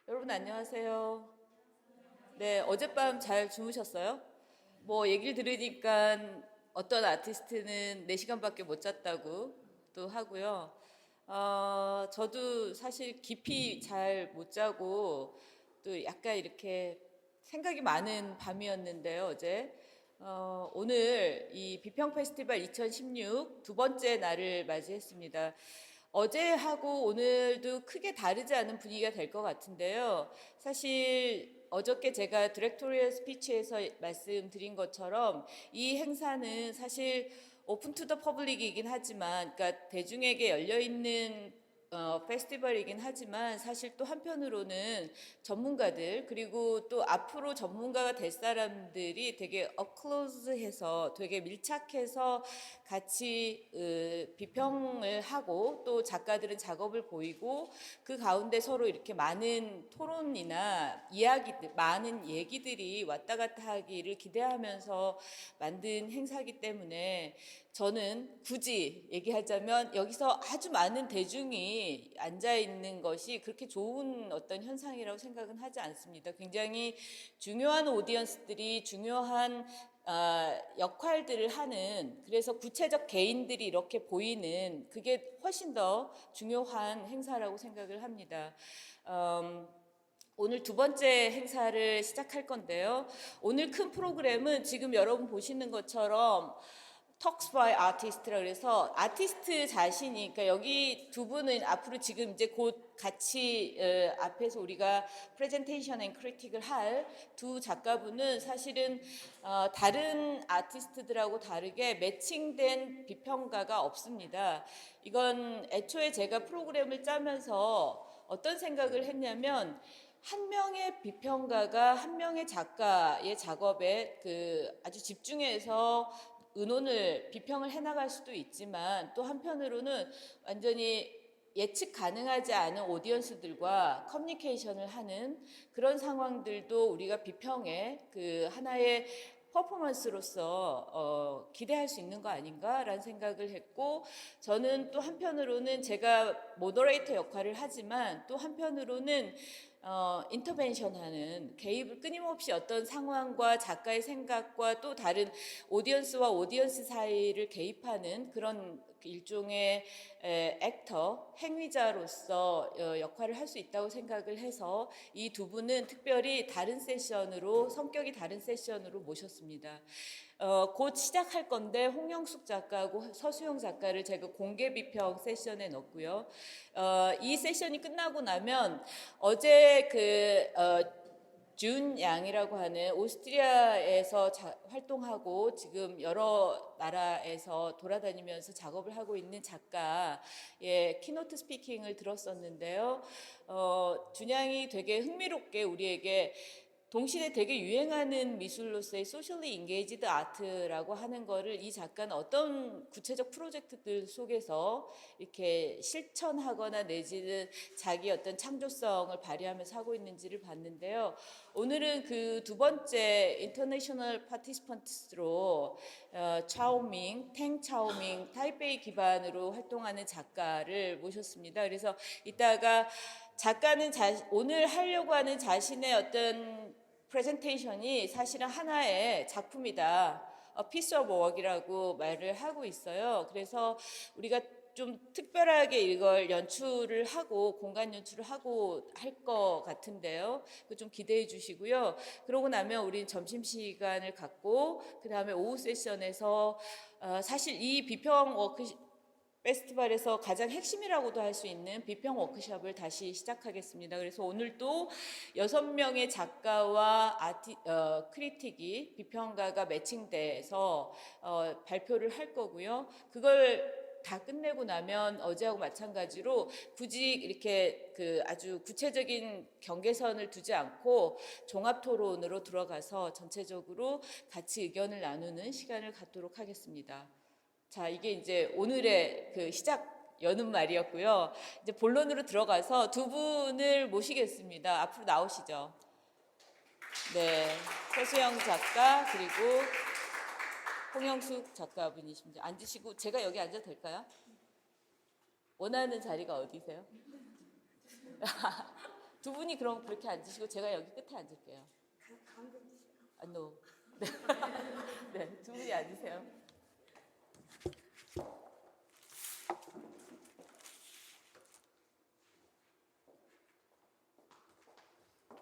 여러분 안녕하세요. 네, 어젯밤 잘 주무셨어요? 뭐 얘기를 들으니까 어떤 아티스트는 4시간밖에 못 잤다고 또 하고요. 저도 사실 깊이 잘 못 자고 또 약간 이렇게 생각이 많은 밤이었는데요, 어제. 오늘 이 비평 페스티벌 2016 두 번째 날을 맞이했습니다. 어제하고 오늘도 크게 다르지 않은 분위기가 될 것 같은데요. 사실 어저께 제가 디렉토리얼 스피치에서 말씀드린 것처럼 이 행사는 사실 오픈 투 더 퍼블릭이긴 하지만, 그러니까 대중에게 열려 있는 페스티벌이긴 하지만 사실 또 한편으로는 전문가들 그리고 또 앞으로 전문가가 될 사람들이 되게 업클로즈해서 되게 밀착해서 같이 비평을 하고 또 작가들은 작업을 보이고 그 가운데 서로 이렇게 많은 토론이나 이야기들, 많은 얘기들이 왔다 갔다 하기를 기대하면서 만든 행사이기 때문에 저는 굳이 얘기하자면 여기서 아주 많은 대중이 앉아 있는 것이 그렇게 좋은 어떤 현상이라고 생각은 하지 않습니다. 굉장히 중요한 오디언스들이 중요한 역할들을 하는, 그래서 구체적 개인들이 이렇게 보이는 그게 훨씬 더 중요한 행사라고 생각을 합니다. 오늘 두 번째 행사를 시작할 건데요. 오늘 큰 프로그램은 지금 여러분 보시는 것처럼 Talks by Artist라 그래서 아티스트 자신이, 그러니까 여기 두 분은 앞으로 지금 이제 곧 같이 앞에서 우리가 프레젠테이션 앤 크리틱을 할 두 작가분은 사실은 다른 아티스트들하고 다르게 매칭된 비평가가 없습니다. 이건 애초에 제가 프로그램을 짜면서 어떤 생각을 했냐면, 한 명의 비평가가 한 명의 작가의 작업에 아주 집중해서 의논을 비평을 해나갈 수도 있지만, 또 한편으로는 완전히 예측 가능하지 않은 오디언스들과 커뮤니케이션을 하는 그런 상황들도 우리가 비평의 하나의 퍼포먼스로서 기대할 수 있는 거 아닌가라는 생각을 했고, 저는 또 한편으로는 제가 모더레이터 역할을 하지만 또 한편으로는 인터벤션하는, 개입을 끊임없이 어떤 상황과 작가의 생각과 또 다른 오디언스와 오디언스 사이를 개입하는 그런 일종의 액터, 행위자로서 역할을 할 수 있다고 생각을 해서 이 두 분은 특별히 다른 세션으로, 성격이 다른 세션으로 모셨습니다. 곧 시작할 건데 홍영숙 작가하고 서수영 작가를 제가 공개 비평 세션에 넣었고요. 이 세션이 끝나고 나면 어제 준 양이라고 하는 오스트리아에서 활동하고 지금 여러 나라에서 돌아다니면서 작업을 하고 있는 작가의 키노트 스피킹을 들었었는데요. 준양이 되게 흥미롭게 우리에게 동시대 되게 유행하는 미술로서의 소셜리 인게이지드 아트라고 하는 거를 이 작가는 어떤 구체적 프로젝트들 속에서 이렇게 실천하거나 내지는 자기 어떤 창조성을 발휘하면서 하고 있는지를 봤는데요. 오늘은 그 두 번째 인터내셔널 파티시펀트로 탱 차오밍 타이베이 기반으로 활동하는 작가를 모셨습니다. 그래서 이따가 작가는 오늘 하려고 하는 자신의 어떤 프레젠테이션이 사실은 하나의 작품이다, piece of work이라고 말을 하고 있어요. 그래서 우리가 좀 특별하게 이걸 연출을 하고 공간 연출을 하고 할 것 같은데요. 좀 기대해 주시고요. 그러고 나면 우리는 점심시간을 갖고 그 다음에 오후 세션에서 사실 이 비평 페스티벌에서 가장 핵심이라고도 할 수 있는 비평 워크숍을 다시 시작하겠습니다. 그래서 오늘도 6명의 작가와 크리틱이, 비평가가 매칭돼서 발표를 할 거고요. 그걸 다 끝내고 나면 어제하고 마찬가지로 굳이 이렇게 아주 구체적인 경계선을 두지 않고 종합 토론으로 들어가서 전체적으로 같이 의견을 나누는 시간을 갖도록 하겠습니다. 자, 이게 이제 오늘의 시작 여는 말이었고요. 이제 본론으로 들어가서 두 분을 모시겠습니다. 앞으로 나오시죠. 네, 서수영 작가 그리고 홍영숙 작가분이십니다. 앉으시고 제가 여기 앉아도 될까요? 원하는 자리가 어디세요? 두 분이 그럼 그렇게 앉으시고 제가 여기 끝에 앉을게요. 가운데 주세요. 아, no. 네, 두 분이 앉으세요.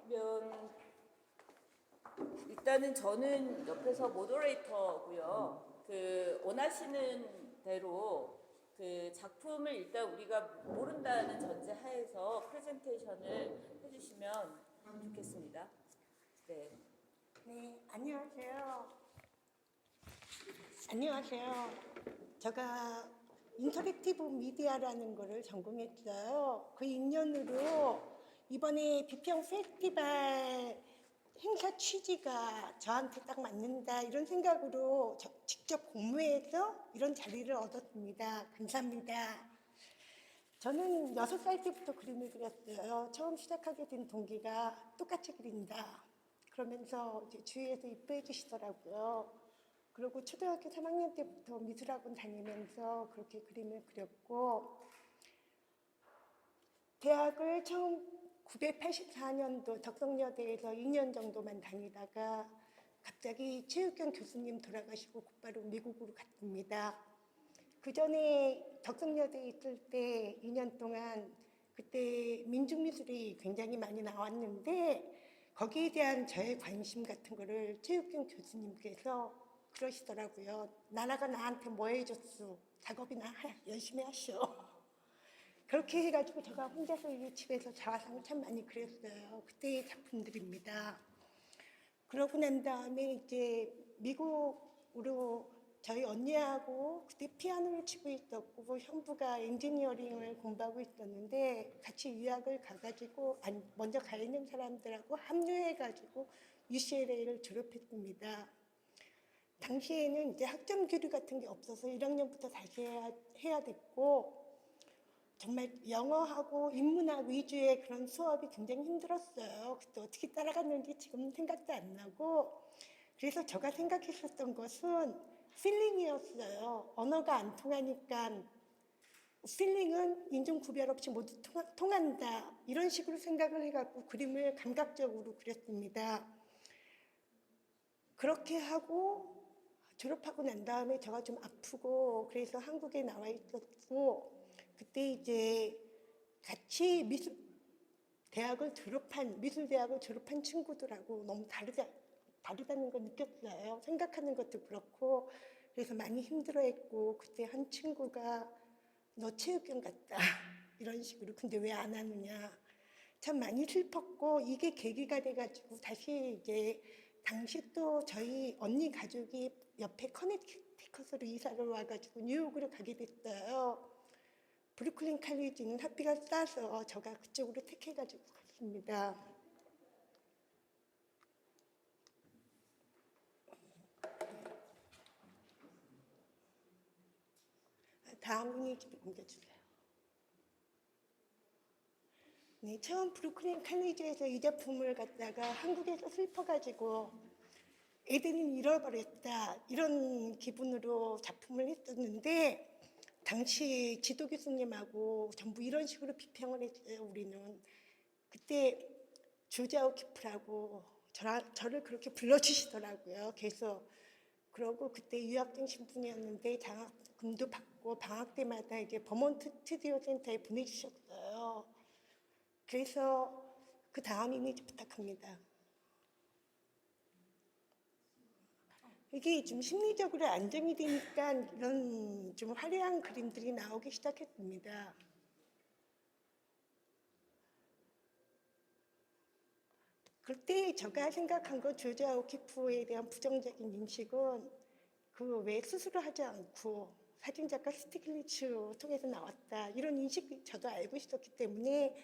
그러면 일단은 저는 옆에서 모더레이터고요. 그 원하시는 대로 그 작품을 일단 우리가 모른다는 전제 하에서 프레젠테이션을 해주시면 좋겠습니다. 네. 네, 안녕하세요. 안녕하세요. 제가 인터랙티브 미디어라는 거를 전공했어요. 그 인연으로 이번에 비평 페스티벌 행사 취지가 저한테 딱 맞는다 이런 생각으로 직접 공모해서 이런 자리를 얻었습니다. 감사합니다. 저는 6살 때부터 그림을 그렸어요. 처음 시작하게 된 동기가 똑같이 그린다. 그러면서 이제 주위에서 이뻐해 주시더라고요. 그리고 초등학교 3학년 때부터 미술학원 다니면서 그렇게 그림을 그렸고, 대학을 처음 984년도 덕성여대에서 2년 정도만 다니다가 갑자기 최욱경 교수님 돌아가시고 곧바로 미국으로 갔습니다. 그 전에 덕성여대에 있을 때 2년 동안 그때 민중미술이 굉장히 많이 나왔는데 거기에 대한 저의 관심 같은 거를 최욱경 교수님께서 그러시더라고요. 나라가 나한테 뭐 해줬어? 작업이나 열심히 하시오. 그렇게 해가지고 제가 혼자서 이 집에서 자화상 참 많이 그렸어요. 그때의 작품들입니다. 그러고 난 다음에 이제 미국으로 저희 언니하고 그때 피아노를 치고 있었고 형부가 엔지니어링을 공부하고 있었는데 같이 유학을 가가지고 먼저 가 있는 사람들하고 합류해가지고 UCLA를 졸업했습니다. 당시에는 이제 학점 교류 같은 게 없어서 1학년부터 다시 해야 됐고 정말 영어하고 인문학 위주의 그런 수업이 굉장히 힘들었어요. 그때 어떻게 따라갔는지 지금 생각도 안 나고 그래서 제가 생각했었던 것은 필링이었어요. 언어가 안 통하니까 필링은 인종 구별 없이 모두 통한다. 이런 식으로 생각을 해갖고 그림을 감각적으로 그렸습니다. 그렇게 하고 졸업하고 난 다음에 제가 좀 아프고 그래서 한국에 나와 있었고 그때 이제 같이 미술대학을 졸업한 친구들하고 너무 다르다는 걸 느꼈어요. 생각하는 것도 그렇고 그래서 많이 힘들어했고 그때 한 친구가 너 체육관 같다 이런 식으로 근데 왜 안 하느냐 참 많이 슬펐고 이게 계기가 돼가지고 다시 이제 당시 또 저희 언니 가족이 옆에 커네티컷으로 이사를 와가지고 뉴욕으로 가게 됐어요. 브루클린 칼리지는 학비가 싸서 제가 그쪽으로 택해가지고 갔습니다. 다음 이미지 옮겨주세요. 네, 처음 브루클린 칼리지에서 이 작품을 갖다가 한국에서 슬퍼가지고 애들은 잃어버렸다 이런 기분으로 작품을 했었는데 당시 지도 교수님하고 전부 이런 식으로 비평을 했어요. 우리는 그때 주자오 키프라고 저를 그렇게 불러주시더라고요. 그래서 그러고 그때 유학생 신분이었는데 장학금도 받고 방학 때마다 이제 버몬트 스튜디오 센터에 보내주셨어요. 그래서 그 다음 이미지 부탁합니다. 이게 좀 심리적으로 안정이 되니까 이런 좀 화려한 그림들이 나오기 시작했습니다. 그때 제가 생각한 거 조자 오키프에 대한 부정적인 인식은 그 왜 수술을 하지 않고 사진작가 스티글리츠 통해서 나왔다 이런 인식이 저도 알고 있었기 때문에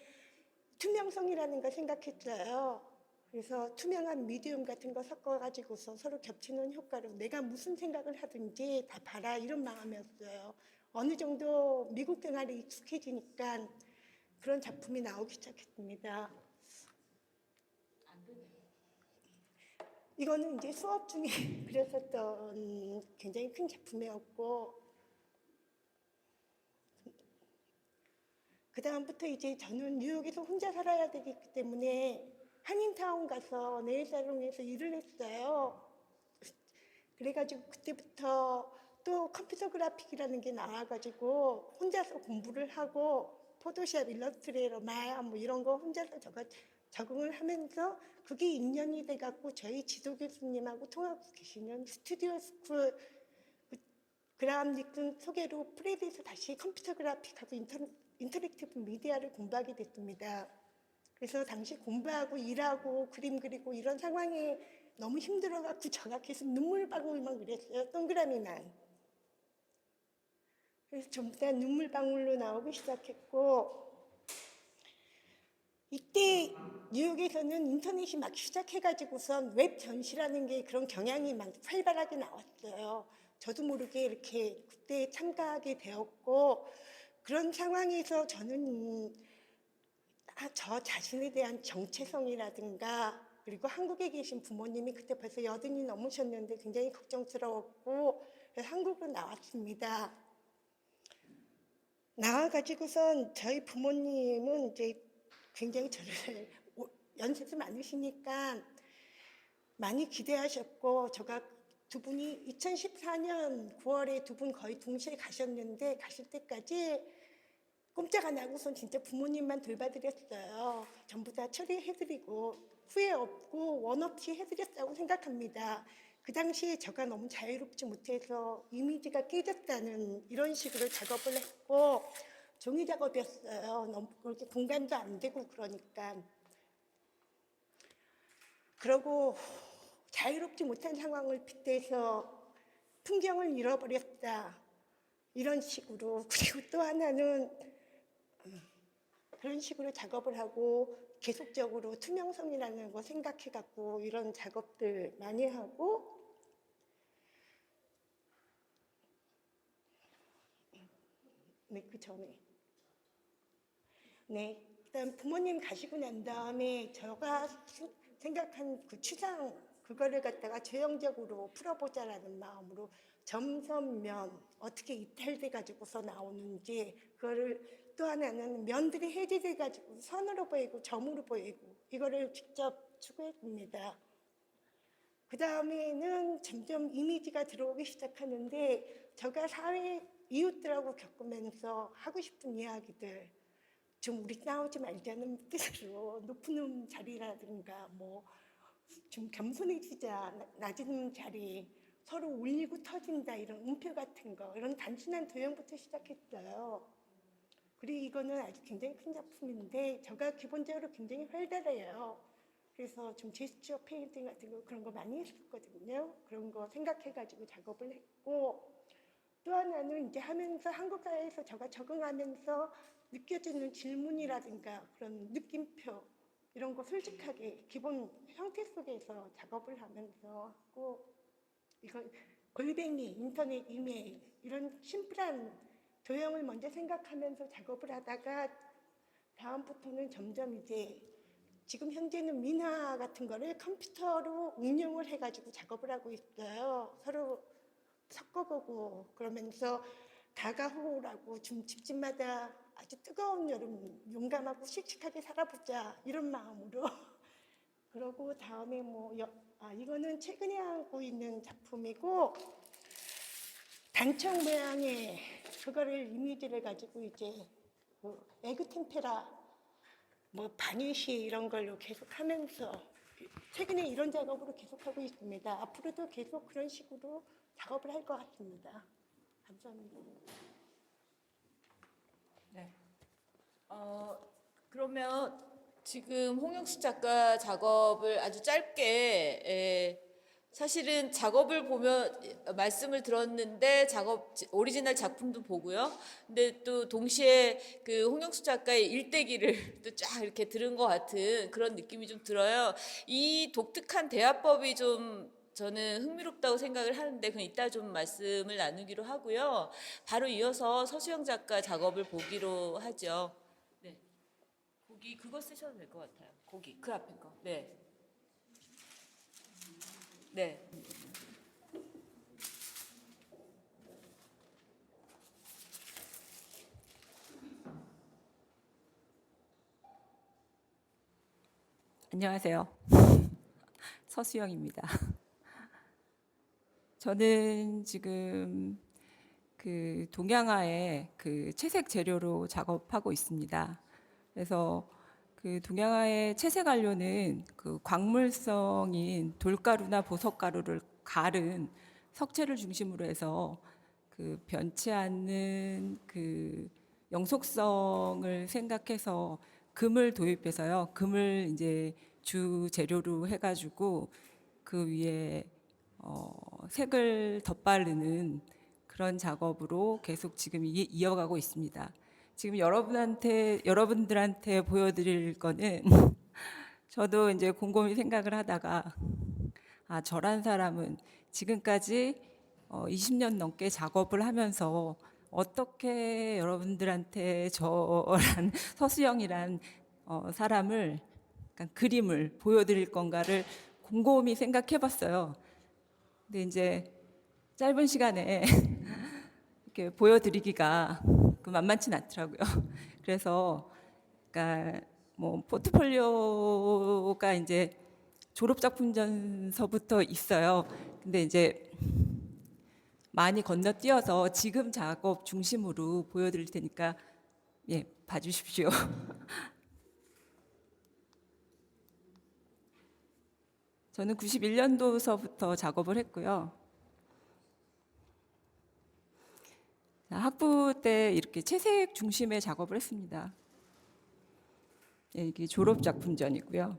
투명성이라는 걸 생각했어요. 그래서 투명한 미디움 같은 거 섞어가지고서 서로 겹치는 효과로 내가 무슨 생각을 하든지 다 봐라 이런 마음이었어요. 어느 정도 미국 생활에 익숙해지니까 그런 작품이 나오기 시작했습니다. 이거는 이제 수업 중에 그렸었던 굉장히 큰 작품이었고 그 다음부터 이제 저는 뉴욕에서 혼자 살아야 되기 때문에 한인타운 가서 네일사롱에서 일을 했어요. 그래가지고 그때부터 또 컴퓨터 그래픽이라는 게 나와가지고 혼자서 공부를 하고 포토샵, 일러스트레이터, 마야 뭐 이런 거 혼자서 적응을 하면서 그게 인연이 돼갖고 저희 지도 교수님하고 통하고 계시는 스튜디오 스쿨 그라함 닉슨 소개로 프레드에서 다시 컴퓨터 그래픽하고 인터랙티브 미디어를 공부하게 됐습니다. 그래서 당시 공부하고 일하고 그림 그리고 이런 상황에 너무 힘들어갖고 제가 계속 눈물방울만 그렸어요. 동그라미만. 그래서 전부 다 눈물방울로 나오기 시작했고 이때 뉴욕에서는 인터넷이 막 시작해가지고선 웹 전시라는 게 그런 경향이 막 활발하게 나왔어요. 저도 모르게 이렇게 그때 참가하게 되었고 그런 상황에서 저는 저 자신에 대한 정체성이라든가 그리고 한국에 계신 부모님이 그때 벌써 80이 넘으셨는데 굉장히 걱정스러웠고 그래서 한국으로 나왔습니다. 나와가지고선 저희 부모님은 이제 굉장히 저를 연세도 많으시니까 많이 기대하셨고 제가 두 분이 2014년 9월에 두 분 거의 동시에 가셨는데 가실 때까지 꼼짝 안 하고선 진짜 부모님만 돌봐드렸어요. 전부 다 처리해드리고 후회 없고 원 없이 해드렸다고 생각합니다. 그 당시에 제가 너무 자유롭지 못해서 이미지가 깨졌다는 이런 식으로 작업을 했고 종이 작업이었어요. 너무 그렇게 공간도 안 되고 그러니까. 그러고 자유롭지 못한 상황을 빗대서 풍경을 잃어버렸다. 이런 식으로. 그리고 또 하나는 그런 식으로 작업을 하고 계속적으로 투명성이라는 거 생각해갖고 이런 작업들 많이 하고 네, 그 전에 네, 일단 부모님 가시고 난 다음에 제가 생각한 그 추상 그거를 갖다가 조형적으로 풀어보자라는 마음으로 점선면 어떻게 이탈돼 가지고서 나오는지 그거를 또 하나는 면들이 해제돼 가지고 선으로 보이고 점으로 보이고 이거를 직접 추구했습니다. 그 다음에는 점점 이미지가 들어오기 시작하는데 제가 사회 이웃들하고 겪으면서 하고 싶은 이야기들 좀 우리 싸우지 말자는 뜻으로 높은 자리라든가 뭐 좀 겸손해지자 낮은 자리 서로 울리고 터진다 이런 음표 같은 거 이런 단순한 도형부터 시작했어요. 그리고 이거는 아주 굉장히 큰 작품인데 제가 기본적으로 굉장히 활달해요. 그래서 좀 제스처 페인팅 같은 거 그런 거 많이 했었거든요. 그런 거 생각해가지고 작업을 했고 또 하나는 이제 하면서 한국 사회에서 제가 적응하면서 느껴지는 질문이라든가 그런 느낌표 이런 거 솔직하게 기본 형태 속에서 작업을 하면서 하고 이거 골뱅이, 인터넷 이메일 이런 심플한 도형을 먼저 생각하면서 작업을 하다가 다음부터는 점점 이제 지금 현재는 민화 같은 거를 컴퓨터로 응용을 해가지고 작업을 하고 있어요. 서로 섞어보고 그러면서 다가호라고 좀 집집마다 아주 뜨거운 여름 용감하고 씩씩하게 살아보자 이런 마음으로 그러고 다음에 뭐 이거는 최근에 하고 있는 작품이고 단청 모양의 그거를 이미지를 가지고 이제 그 에그 템페라 뭐 바니쉬 이런 걸로 계속 하면서 최근에 이런 작업으로 계속하고 있습니다. 앞으로도 계속 그런 식으로 작업을 할 것 같습니다. 감사합니다. 네. 그러면 지금 홍영수 작가 작업을 아주 짧게 사실은 작업을 보면 말씀을 들었는데 작업 오리지널 작품도 보고요. 근데 또 동시에 그 홍영수 작가의 일대기를 또 쫙 이렇게 들은 것 같은 그런 느낌이 좀 들어요. 이 독특한 대화법이 좀 저는 흥미롭다고 생각을 하는데 그건 이따 좀 말씀을 나누기로 하고요. 바로 이어서 서수영 작가 작업을 보기로 하죠. 네, 거기 그거 쓰셔도 될 것 같아요. 거기 그 앞에 거. 네, 네. 안녕하세요. 서수영입니다. 저는 지금 그 동양화의 그 채색 재료로 작업하고 있습니다. 그래서 그 동양화의 채색 안료는 그 광물성인 돌가루나 보석가루를 갈은 석체를 중심으로 해서 그 변치 않는 그 영속성을 생각해서 금을 도입해서요. 금을 이제 주 재료로 해가지고 그 위에 색을 덧바르는 그런 작업으로 계속 지금 이어가고 있습니다. 지금 여러분들한테 보여드릴 거는 저도 이제 곰곰이 생각을 하다가 저란 사람은 지금까지 20년 넘게 작업을 하면서 어떻게 여러분들한테 저란 서수영이란 사람을 약간 그림을 보여드릴 건가를 곰곰이 생각해 봤어요. 근데 이제 짧은 시간에 이렇게 보여드리기가 만만치 않더라고요. 그래서 그러니까 뭐 포트폴리오가 이제 졸업작품 전서부터 있어요. 근데 이제 많이 건너뛰어서 지금 작업 중심으로 보여드릴 테니까 예, 봐주십시오. 저는 91년도서부터 작업을 했고요. 학부 때 이렇게 채색 중심의 작업을 했습니다. 예, 이게 졸업작품전이고요.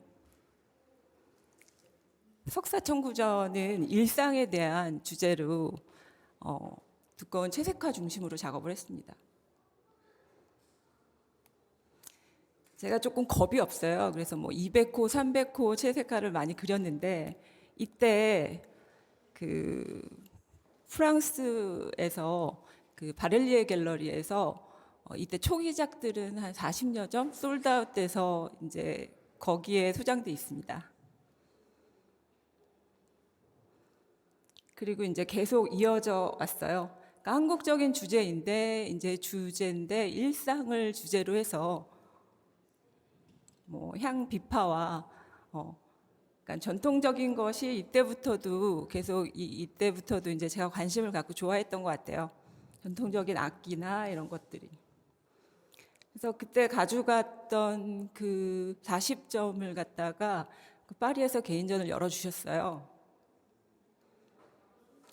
석사청구전은 일상에 대한 주제로 두꺼운 채색화 중심으로 작업을 했습니다. 제가 조금 겁이 없어요. 그래서 뭐 200호, 300호 채색화를 많이 그렸는데 이때 그 프랑스에서 그 바렐리에 갤러리에서 이때 초기작들은 한 40여 점 솔드아웃돼서 이제 거기에 소장돼 있습니다. 그리고 이제 계속 이어져 왔어요. 그러니까 한국적인 주제인데 일상을 주제로 해서 뭐 향 비파와 그러니까 전통적인 것이 이때부터도 계속 이때부터도 이제 제가 관심을 갖고 좋아했던 것 같아요. 전통적인 악기나 이런 것들이. 그래서 그때 가져갔던 그 40점을 갖다가 그 파리에서 개인전을 열어주셨어요.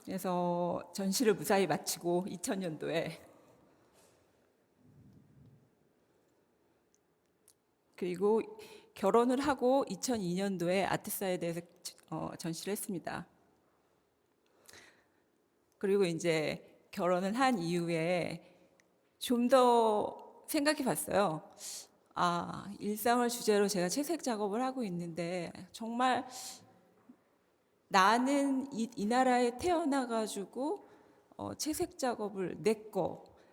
그래서 전시를 무사히 마치고 2000년도에 그리고 결혼을 하고 2002년도에 아트사에 대해서 전시를 했습니다. 그리고 이제 결혼을 한 이후에 좀 더 생각해 봤어요. 일상을 주제로 제가 채색 작업을 하고 있는데 정말 나는 이 나라에 태어나가지고 채색 작업을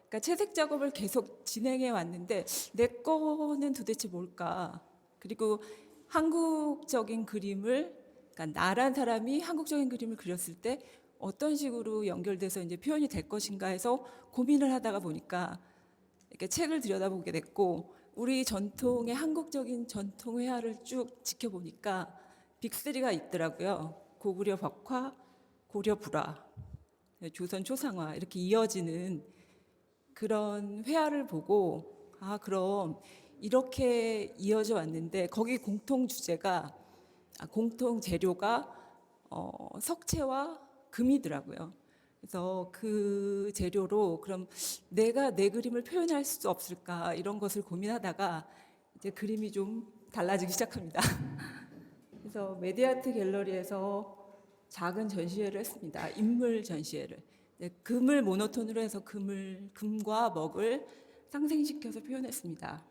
그러니까 채색 작업을 계속 진행해 왔는데 내 거는 도대체 뭘까? 그리고 한국적인 그림을 그러니까 나란 사람이 한국적인 그림을 그렸을 때 어떤 식으로 연결돼서 이제 표현이 될 것인가 해서 고민을 하다가 보니까 이렇게 책을 들여다보게 됐고 우리 전통의 한국적인 전통 회화를 쭉 지켜보니까 빅3가 있더라고요. 고구려 벽화, 고려 불화, 조선 초상화 이렇게 이어지는 그런 회화를 보고 그럼 이렇게 이어져 왔는데 거기 공통 주제가 공통 재료가 석체와 금이더라고요. 그래서 그 재료로 그럼 내가 내 그림을 표현할 수 없을까 이런 것을 고민하다가 이제 그림이 좀 달라지기 시작합니다. 그래서 메디아트 갤러리에서 작은 전시회를 했습니다. 인물 전시회를. 금을 모노톤으로 해서 금과 먹을 상생시켜서 표현했습니다.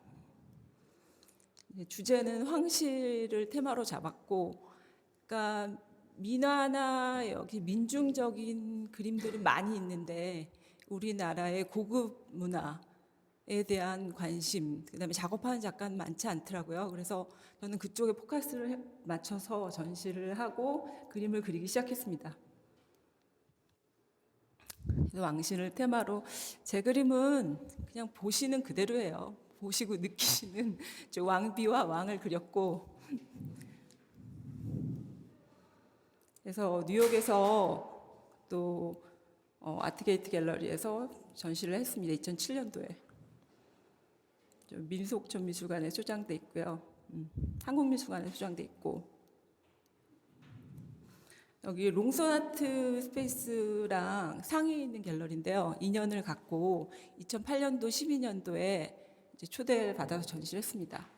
주제는 황실을 테마로 잡았고, 그러니까 민화나 여기 민중적인 그림들이 많이 있는데 우리나라의 고급 문화에 대한 관심, 그다음에 작업하는 작가는 많지 않더라고요. 그래서 저는 그쪽에 포커스를 맞춰서 전시를 하고 그림을 그리기 시작했습니다. 왕신을 테마로 제 그림은 그냥 보시는 그대로예요. 보시고 느끼시는 저 왕비와 왕을 그렸고 그래서 뉴욕에서 또 아트게이트 갤러리에서 전시를 했습니다. 2007년도에. 민속촌미술관에 소장돼 있고요. 한국미술관에 소장돼 있고, 여기 롱선 아트 스페이스랑 상이 있는 갤러리인데요. 인연을 갖고 2008년도, 12년도에 이제 초대를 받아서 전시를 했습니다.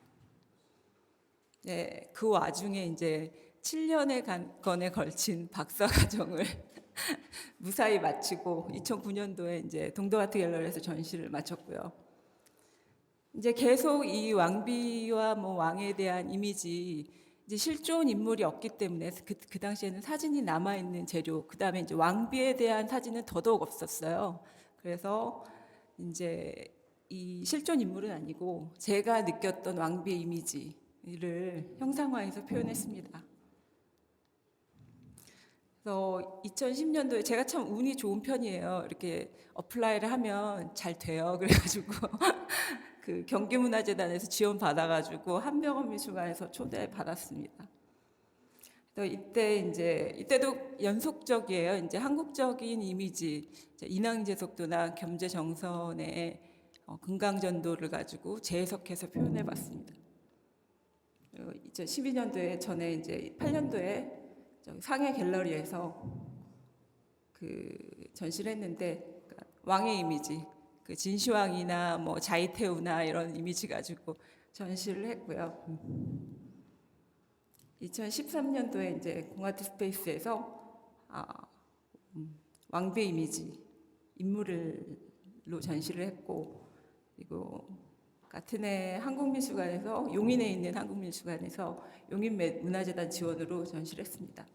네, 그 와중에 이제 7년의 건에 걸친 박사 과정을 무사히 마치고 2009년도에 이제 동덕 아트 갤러리에서 전시를 마쳤고요. 이제 계속 이 왕비와 뭐 왕에 대한 이미지, 이제 실존 인물이 없기 때문에 그 당시에는 사진이 남아 있는 재료, 그 다음에 이제 왕비에 대한 사진은 더더욱 없었어요. 그래서 이제 이 실존 인물은 아니고 제가 느꼈던 왕비의 이미지를 형상화해서 표현했습니다. 그래서 2010년도에 제가 참 운이 좋은 편이에요. 이렇게 어플라이를 하면 잘 돼요. 그래가지고 그 경기문화재단에서 지원 받아가지고 한병원 미술관에서 초대 받았습니다. 이때도 연속적이에요. 이제 한국적인 이미지, 인왕제속도나 겸재정선의 금강전도를 가지고 재해석해서 표현해봤습니다. 2012년도에 전에 이제 8년도에 상해 갤러리에서 그 전시를 했는데, 그러니까 왕의 이미지, 그 진시황이나 뭐 자이태우나 이런 이미지 가지고 전시를 했고요. 2013년도에 이제 공아트 스페이스에서 왕비 이미지 인물로 전시를 했고, 그리고 같은 해 한국미술관에서 용인에 있는 한국미술관에서 용인문화재단 지원으로 전시를 했습니다.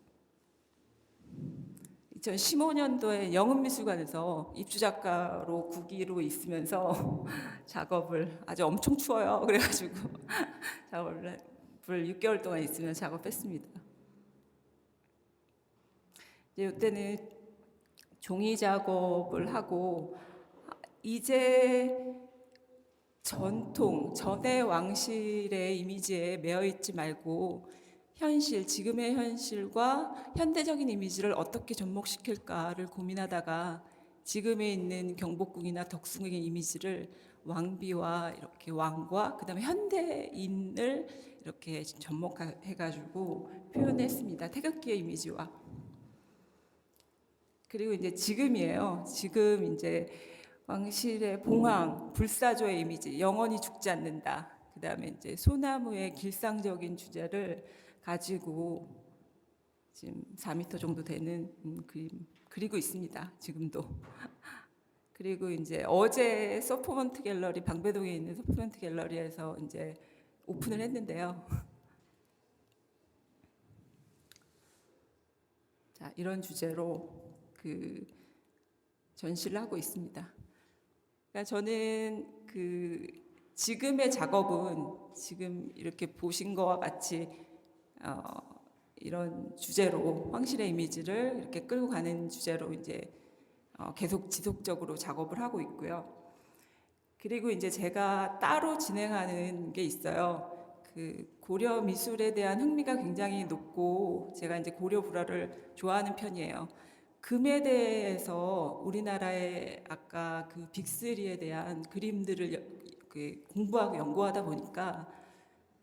2015년도에 영은미술관에서 입주작가로 9기로 있으면서 작업을 아주 엄청 추워요. 그래가지고 작업을 6개월 동안 있으면 작업했습니다. 이때는 종이 작업을 하고, 이제 전의 왕실의 이미지에 매여 있지 말고 지금의 현실과 현대적인 이미지를 어떻게 접목시킬까를 고민하다가 지금에 있는 경복궁이나 덕숭의 이미지를 왕비와 이렇게 왕과 그다음에 현대인을 이렇게 접목해가지고 표현했습니다. 태극기의 이미지와. 그리고 이제 지금이에요. 지금 이제 왕실의 봉황, 불사조의 이미지, 영원히 죽지 않는다. 그다음에 이제 소나무의 길상적인 주제를 가지고 지금 4m 정도 되는 그림 그리고 있습니다. 지금도. 그리고 이제 어제 서포먼트 갤러리, 방배동에 있는 서포먼트 갤러리에서 이제 오픈을 했는데요. 자, 이런 주제로 그 전시를 하고 있습니다. 그러니까 저는 지금의 작업은 지금 이렇게 보신 거와 같이 이런 주제로 황실의 이미지를 이렇게 끌고 가는 주제로 이제 계속 지속적으로 작업을 하고 있고요. 그리고 이제 제가 따로 진행하는 게 있어요. 그 고려 미술에 대한 흥미가 굉장히 높고 제가 이제 고려 불화를 좋아하는 편이에요. 금에 대해서 우리나라의 아까 그 빅3에 대한 그림들을 공부하고 연구하다 보니까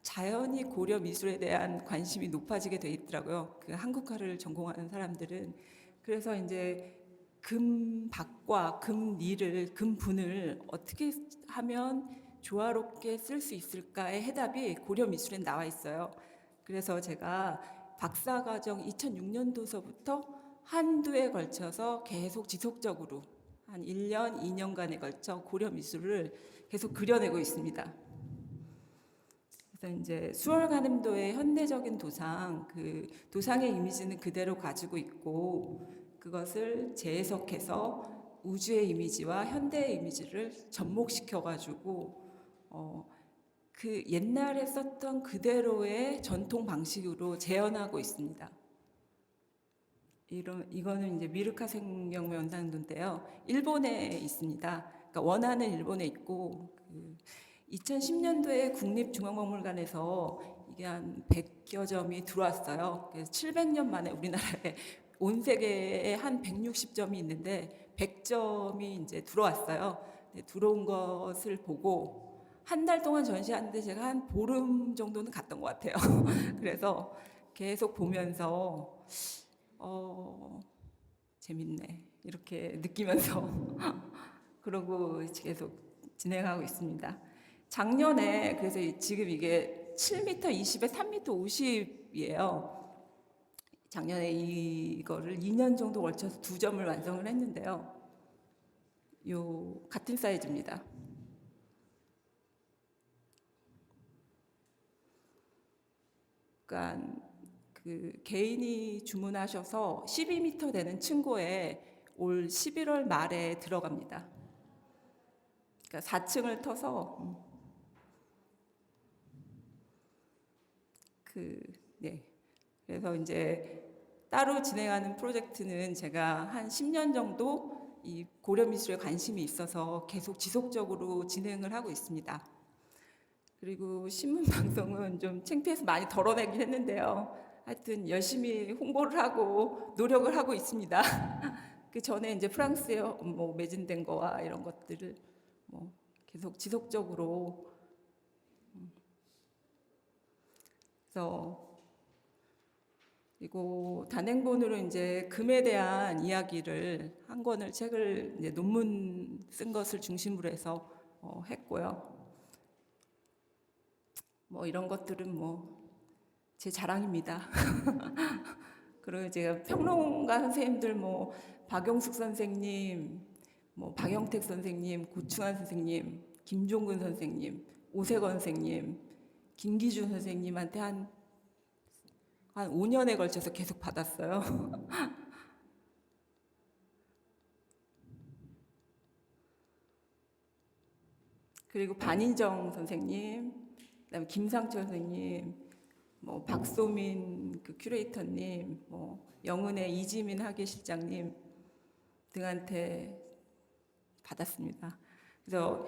자연히 고려 미술에 대한 관심이 높아지게 돼 있더라고요. 그 한국화를 전공하는 사람들은. 그래서 이제 금박과 금리를, 금분을 어떻게 하면 조화롭게 쓸 수 있을까의 해답이 고려 미술에 나와 있어요. 그래서 제가 박사과정 2006년도서부터 한두 해에 걸쳐서 계속 지속적으로 한 1년, 2년간에 걸쳐 고려 미술을 계속 그려내고 있습니다. 그래서 이제 수월가늠도의 현대적인 도상, 그 도상의 이미지는 그대로 가지고 있고 그것을 재해석해서 우주의 이미지와 현대의 이미지를 접목시켜가지고 그 옛날에 썼던 그대로의 전통 방식으로 재현하고 있습니다. 이거는 이제 미르카 생명의 연산도인데요. 일본에 있습니다. 그러니까 원화는 일본에 있고 2010년도에 국립중앙박물관에서 이게 한 100여 점이 들어왔어요. 그래서 700년 만에 우리나라에 온 세계에 한 160점이 있는데 100점이 이제 들어왔어요. 네, 들어온 것을 보고 한 달 동안 전시하는데 제가 한 보름 정도는 갔던 것 같아요. 그래서 계속 보면서 재밌네 이렇게 느끼면서 그러고 계속 진행하고 있습니다. 작년에 그래서 지금 이게 7m 20에 3m 50이에요. 작년에 이거를 2년 정도 걸쳐서 2점을 완성을 했는데요. 요 같은 사이즈입니다. 그러니까 그 개인이 주문하셔서 12m 되는 층고에 올 11월 말에 들어갑니다. 그러니까 4층을 터서 네. 그래서 이제 따로 진행하는 프로젝트는 제가 한 10년 정도 이 고려 미술에 관심이 있어서 계속 지속적으로 진행을 하고 있습니다. 그리고 신문 방송은 좀 창피해서 많이 덜어내긴 했는데요. 하여튼 열심히 홍보를 하고 노력을 하고 있습니다. 그 전에 이제 프랑스에 뭐 매진된 거와 이런 것들을 뭐 계속 지속적으로 그래서 그리고 단행본으로 이제 금에 대한 이야기를 한 권을 책을 이제 논문 쓴 것을 중심으로 해서 했고요. 뭐 이런 것들은 뭐 제 자랑입니다. 그리고 제가 평론가 선생님들 뭐 박용숙 선생님, 뭐 박영택 선생님, 고충환 선생님, 김종근 선생님, 오세건 선생님, 김기준 선생님한테 한 5년에 걸쳐서 계속 받았어요. 그리고 반인정 선생님, 그다음에 김상철 선생님, 뭐 박소민 그 큐레이터님, 뭐 영은의 이지민 학예실장님 등한테 받았습니다. 그래서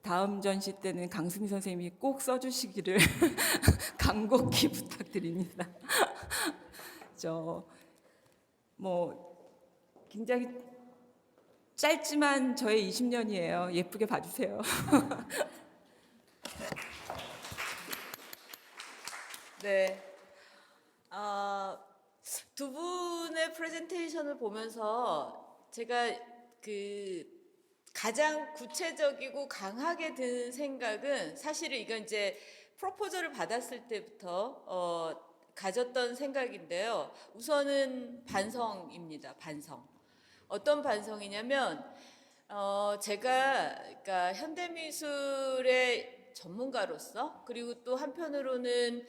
다음 전시 때는 강수미 선생님이 꼭 써주시기를 간곡히 부탁드립니다. 뭐 굉장히 짧지만 저의 20년이에요. 예쁘게 봐주세요. 네. 두 분의 프레젠테이션을 보면서 제가 그 가장 구체적이고 강하게 든 생각은 사실은 이건 이제 프로포저를 받았을 때부터 가졌던 생각인데요. 우선은 반성입니다. 반성. 어떤 반성이냐면 제가 그러니까 현대미술의 전문가로서 그리고 또 한편으로는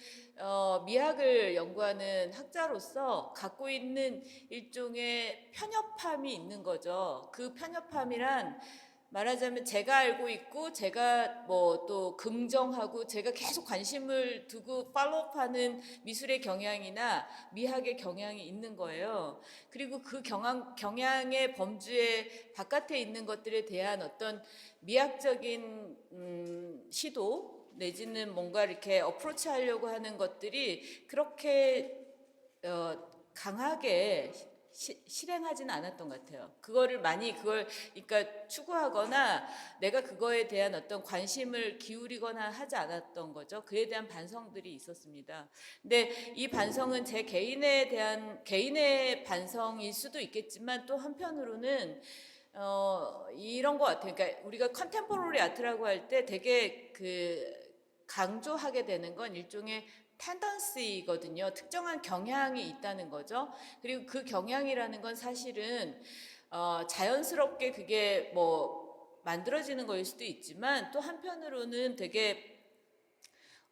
미학을 연구하는 학자로서 갖고 있는 일종의 편협함이 있는 거죠. 그 편협함이란 말하자면 제가 알고 있고 제가 뭐 또 긍정하고 제가 계속 관심을 두고 팔로우하는 미술의 경향이나 미학의 경향이 있는 거예요. 그리고 그 경향의 범주의 바깥에 있는 것들에 대한 어떤 미학적인 시도 내지는 뭔가 이렇게 어프로치 하려고 하는 것들이 그렇게 강하게 실행하지는 않았던 것 같아요. 그거를 많이 그러니까 추구하거나 내가 그거에 대한 어떤 관심을 기울이거나 하지 않았던 거죠. 그에 대한 반성들이 있었습니다. 근데 이 반성은 제 개인의 반성일 수도 있겠지만 또 한편으로는 이런 것 같아요. 그러니까 우리가 컨템포러리 아트라고 할 때 되게 강조하게 되는 건 일종의 텐던시거든요. 특정한 경향이 있다는 거죠. 그리고 그 경향이라는 건 사실은 자연스럽게 그게 뭐 만들어지는 거일 수도 있지만 또 한편으로는 되게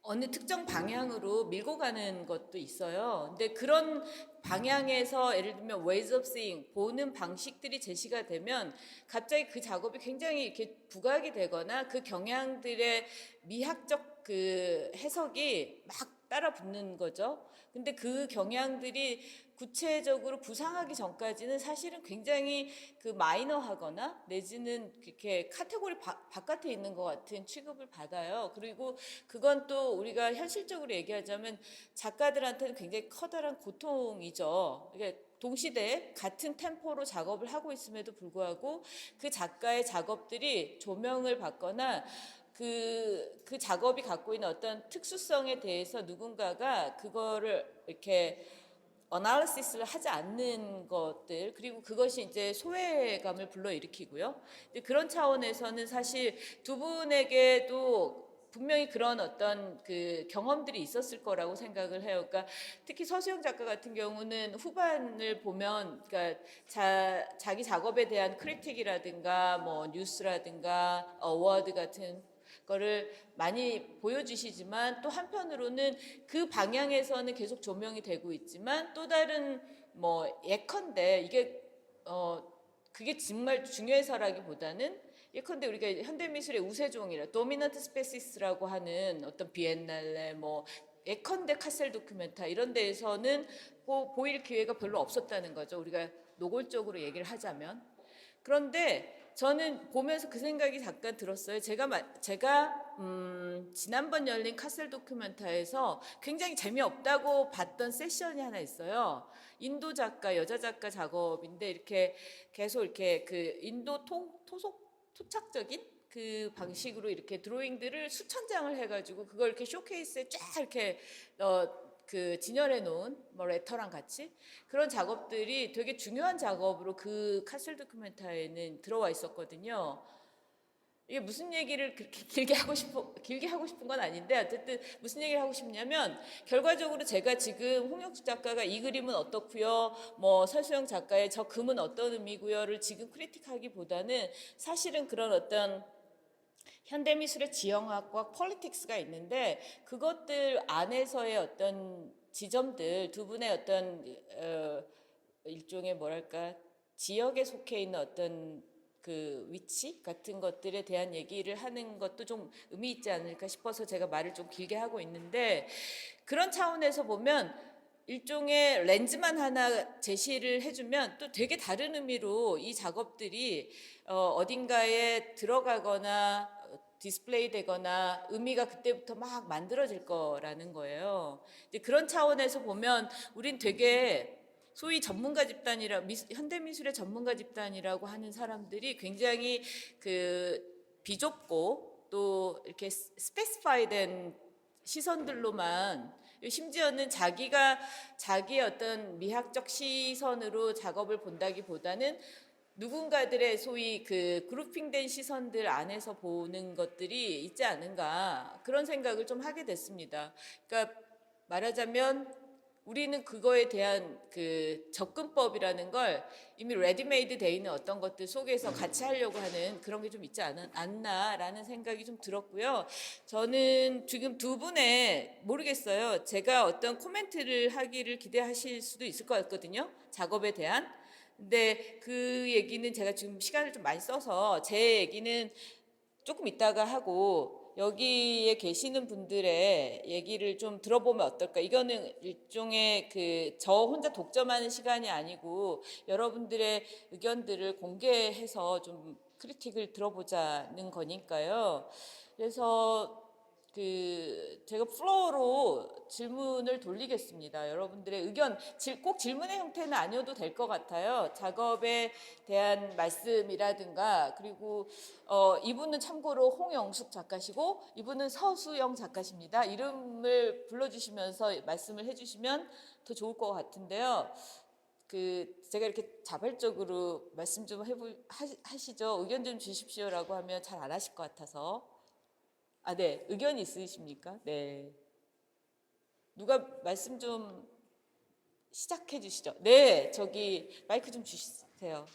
어느 특정 방향으로 밀고 가는 것도 있어요. 근데 그런 방향에서 예를 들면 ways of seeing, 보는 방식들이 제시가 되면 갑자기 그 작업이 굉장히 이렇게 부각이 되거나 그 경향들의 미학적 그 해석이 막 따라 붙는 거죠. 근데 그 경향들이 구체적으로 부상하기 전까지는 사실은 굉장히 그 마이너하거나 내지는 이렇게 카테고리 바깥에 있는 것 같은 취급을 받아요. 그리고 그건 또 우리가 현실적으로 얘기하자면 작가들한테는 굉장히 커다란 고통이죠. 이게 동시대에 같은 템포로 작업을 하고 있음에도 불구하고 그 작가의 작업들이 조명을 받거나 그 작업이 갖고 있는 어떤 특수성에 대해서 누군가가 그거를 이렇게 어나리시스를 하지 않는 것들, 그리고 그것이 이제 소외감을 불러일으키고요. 그런 차원에서는 사실 두 분에게도 분명히 그런 어떤 그 경험들이 있었을 거라고 생각을 해요. 그러니까 특히 서수영 작가 같은 경우는 후반을 보면, 그러니까 자기 작업에 대한 크리틱이라든가 뭐 뉴스라든가 어워드 같은 거를 많이 보여주시지만 또 한편으로는 그 방향에서는 계속 조명이 되고 있지만 또 다른 뭐 예컨대 이게 그게 정말 중요해서라기보다는 예컨대 우리가 현대미술의 우세종이라 도미넌트 스페시스라고 하는 어떤 비엔날레 뭐 예컨대 카셀 도큐멘타 이런 데에서는 보일 기회가 별로 없었다는 거죠. 우리가 노골적으로 얘기를 하자면. 그런데 저는 보면서 그 생각이 잠깐 들었어요. 제가 지난번 열린 카셀 도큐멘타에서 굉장히 재미없다고 봤던 세션이 하나 있어요. 인도 작가, 여자 작가 작업인데 이렇게 계속 이렇게 그 인도 토착적인 그 방식으로 이렇게 드로잉들을 수천 장을 해가지고 그걸 이렇게 쇼케이스에 쫙 이렇게 그 진열해 놓은 뭐 레터랑 같이 그런 작업들이 되게 중요한 작업으로 그 카셀 도큐멘타에는 들어와 있었거든요. 이게 무슨 얘기를 그렇게 길게 하고 싶은 건 아닌데 어쨌든 무슨 얘기를 하고 싶냐면 결과적으로 제가 지금 홍영숙 작가가 이 그림은 어떻고요, 뭐 설수영 작가의 저 금은 어떤 의미고요를 지금 크리틱하기보다는 사실은 그런 어떤 현대미술의 지형학과 폴리틱스가 있는데 그것들 안에서의 어떤 지점들, 두 분의 어떤 일종의 뭐랄까 지역에 속해 있는 어떤 그 위치 같은 것들에 대한 얘기를 하는 것도 좀 의미 있지 않을까 싶어서 제가 말을 좀 길게 하고 있는데, 그런 차원에서 보면 일종의 렌즈만 하나 제시를 해주면 또 되게 다른 의미로 이 작업들이 어딘가에 들어가거나 디스플레이 되거나 의미가 그때부터 막 만들어질 거라는 거예요. 이제 그런 차원에서 보면 우린 되게 소위 전문가 집단이라 현대미술의 전문가 집단이라고 하는 사람들이 굉장히 그 비좁고 또 이렇게 스페시파이된 시선들로만, 심지어는 자기의 어떤 미학적 시선으로 작업을 본다기보다는 누군가들의 소위 그 그룹핑된 시선들 안에서 보는 것들이 있지 않은가, 그런 생각을 좀 하게 됐습니다. 그러니까 말하자면 우리는 그거에 대한 그 접근법이라는 걸 이미 레디메이드 돼 있는 어떤 것들 속에서 같이 하려고 하는 그런 게 좀 있지 않나라는 생각이 좀 들었고요. 저는 지금 두 분의 모르겠어요. 제가 어떤 코멘트를 하기를 기대하실 수도 있을 것 같거든요. 작업에 대한. 근데 그 얘기는 제가 지금 시간을 좀 많이 써서 제 얘기는 조금 이따가 하고 여기에 계시는 분들의 얘기를 좀 들어보면 어떨까. 이거는 일종의 그 저 혼자 독점하는 시간이 아니고 여러분들의 의견들을 공개해서 좀 크리틱을 들어보자는 거니까요. 그래서 그 제가 플로어로 질문을 돌리겠습니다. 여러분들의 의견, 꼭 질문의 형태는 아니어도 될 것 같아요. 작업에 대한 말씀이라든가, 그리고 이분은 참고로 홍영숙 작가시고 이분은 서수영 작가십니다. 이름을 불러주시면서 말씀을 해주시면 더 좋을 것 같은데요. 그 제가 이렇게 자발적으로 말씀 좀 하시죠. 의견 좀 주십시오라고 하면 잘 안 하실 것 같아서. 네. 의견이 있으십니까? 네. 누가 말씀 좀 시작해 주시죠. 네. 저기 마이크 좀 주세요.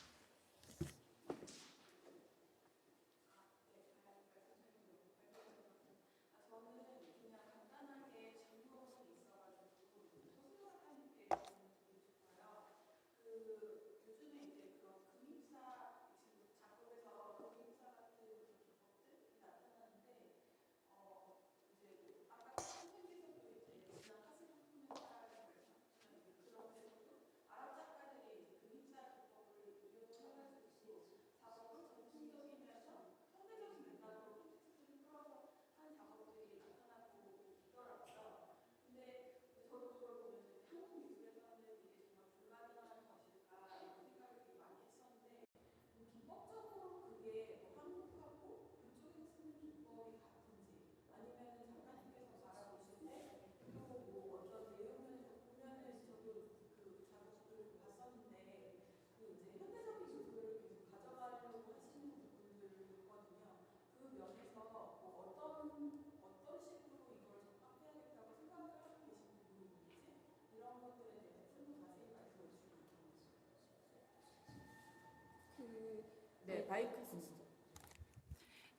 네, 바이크 쓰시죠.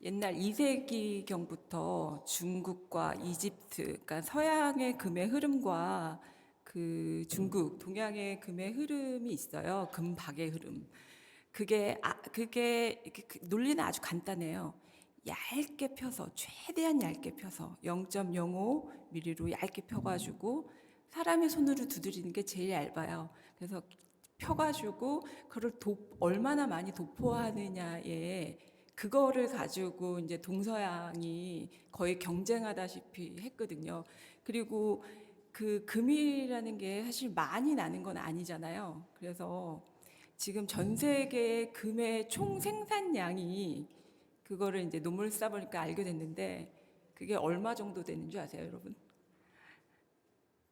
옛날 2세기경부터 중국과 이집트, 그러니까 서양의 금의 흐름과 그 중국, 동양의 금의 흐름이 있어요. 금박의 흐름. 그게 논리는 아주 간단해요. 얇게 펴서, 최대한 얇게 펴서 0.05mm로 얇게 펴가지고 사람의 손으로 두드리는 게 제일 얇아요. 그래서 펴가지고 그걸 얼마나 많이 도포하느냐에 그거를 가지고 이제 동서양이 거의 경쟁하다시피 했거든요. 그리고 그 금이라는 게 사실 많이 나는 건 아니잖아요. 그래서 지금 전 세계 금의 총 생산량이 그거를 이제 논문을 쓰다 보니까 알게 됐는데 그게 얼마 정도 되는 줄 아세요, 여러분?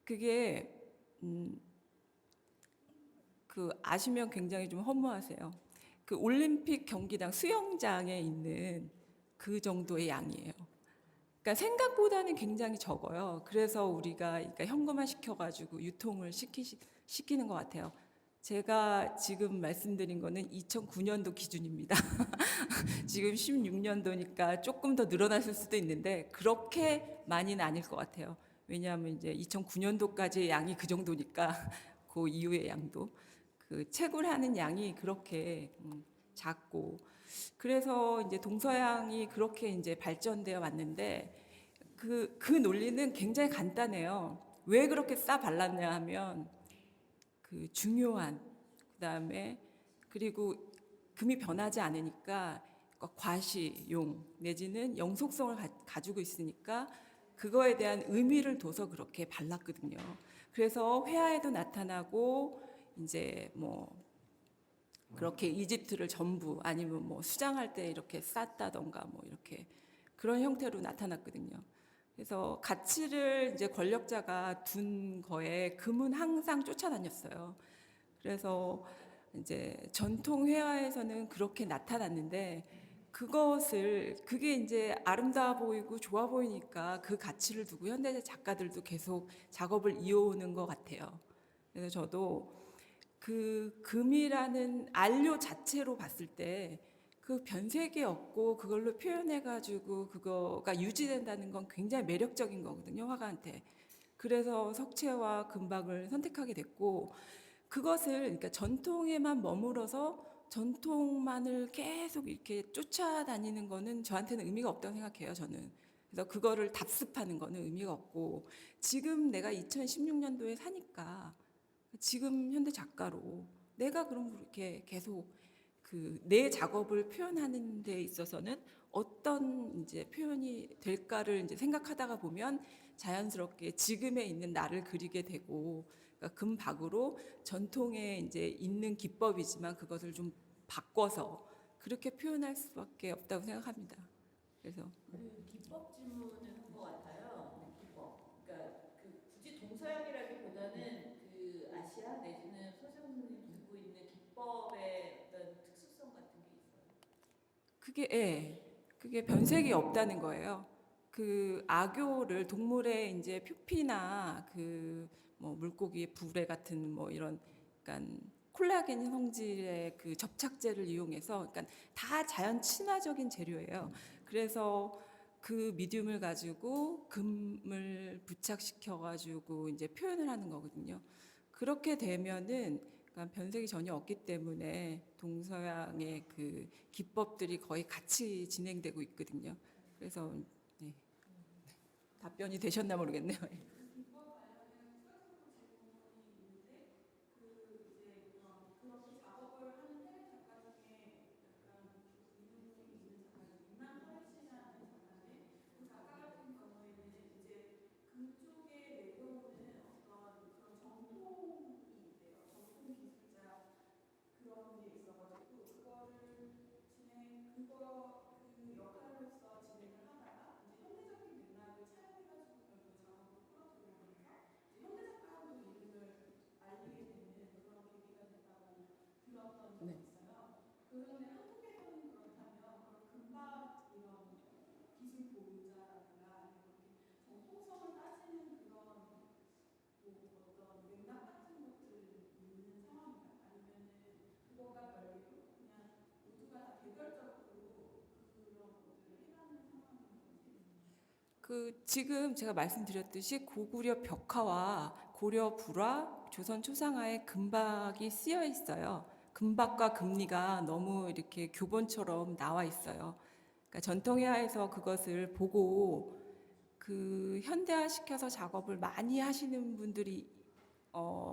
그게 그 아시면 굉장히 좀 허무하세요. 그 올림픽 경기장 수영장에 있는 그 정도의 양이에요. 그러니까 생각보다는 굉장히 적어요. 그래서 우리가 그러니까 현금화 시켜가지고 유통을 시키는 것 같아요. 제가 지금 말씀드린 거는 2009년도 기준입니다. 지금 16년도니까 조금 더 늘어났을 수도 있는데 그렇게 많이는 아닐 것 같아요. 왜냐하면 이제 2009년도까지의 양이 그 정도니까 그 이후의 양도 그 채굴하는 양이 그렇게 작고 그래서 이제 동서양이 그렇게 이제 발전되어 왔는데 그 논리는 굉장히 간단해요. 왜 그렇게 싸 발랐냐 하면 그 중요한 그다음에 그리고 금이 변하지 않으니까 과시용 내지는 영속성을 가지고 있으니까 그거에 대한 의미를 둬서 그렇게 발랐거든요. 그래서 회화에도 나타나고 이제 뭐 그렇게 이집트를 전부 아니면 뭐 수장할 때 이렇게 쌌다던가 뭐 이렇게 그런 형태로 나타났거든요. 그래서 가치를 이제 권력자가 둔 거에 금은 항상 쫓아다녔어요. 그래서 이제 전통 회화에서는 그렇게 나타났는데 그게 이제 아름다워 보이고 좋아 보이니까 그 가치를 두고 현대 작가들도 계속 작업을 이어오는 것 같아요. 그래서 저도 그 금이라는 안료 자체로 봤을 때 그 변색이 없고 그걸로 표현해가지고 그거가 유지된다는 건 굉장히 매력적인 거거든요, 화가한테. 그래서 석채와 금박을 선택하게 됐고 그것을 그러니까 전통에만 머물러서 전통만을 계속 이렇게 쫓아다니는 거는 저한테는 의미가 없다고 생각해요, 저는. 그래서 그거를 답습하는 거는 의미가 없고 지금 내가 2016년도에 사니까 지금 현대 작가로 내가 그럼 그렇게 계속 그 내 작업을 표현하는 데 있어서는 어떤 이제 표현이 될까를 이제 생각하다가 보면 자연스럽게 지금에 있는 나를 그리게 되고 그러니까 금박으로 전통에 이제 있는 기법이지만 그것을 좀 바꿔서 그렇게 표현할 수밖에 없다고 생각합니다. 그래서 그 기법 질문을 한 것 같아요. 기법. 그러니까 그 굳이 동서양이라기보다는 그 아시아 내지는 서재원 선생님 듣고 있는 기법의 어떤 특수성 같은 게 있어요. 그게 변색이 없다는 거예요. 그 악교를 동물의 이제 표피나 그 뭐 물고기의 부레 같은 뭐 이런 그러니까 콜라겐 성질의 그 접착제를 이용해서 그러니까 다 자연 친화적인 재료예요. 그래서 그 미디움을 가지고 금을 부착시켜 가지고 이제 표현을 하는 거거든요. 그렇게 되면은 그러니까 변색이 전혀 없기 때문에 동서양의 그 기법들이 거의 같이 진행되고 있거든요. 그래서 네. 답변이 되셨나 모르겠네요. 지금 제가 말씀드렸듯이 고구려 벽화와 고려 불화, 조선 초상화에 금박이 쓰여 있어요. 금박과 금리가 너무 이렇게 교본처럼 나와 있어요. 그러니까 전통회화에서 그것을 보고 현대화 시켜서 작업을 많이 하시는 분들이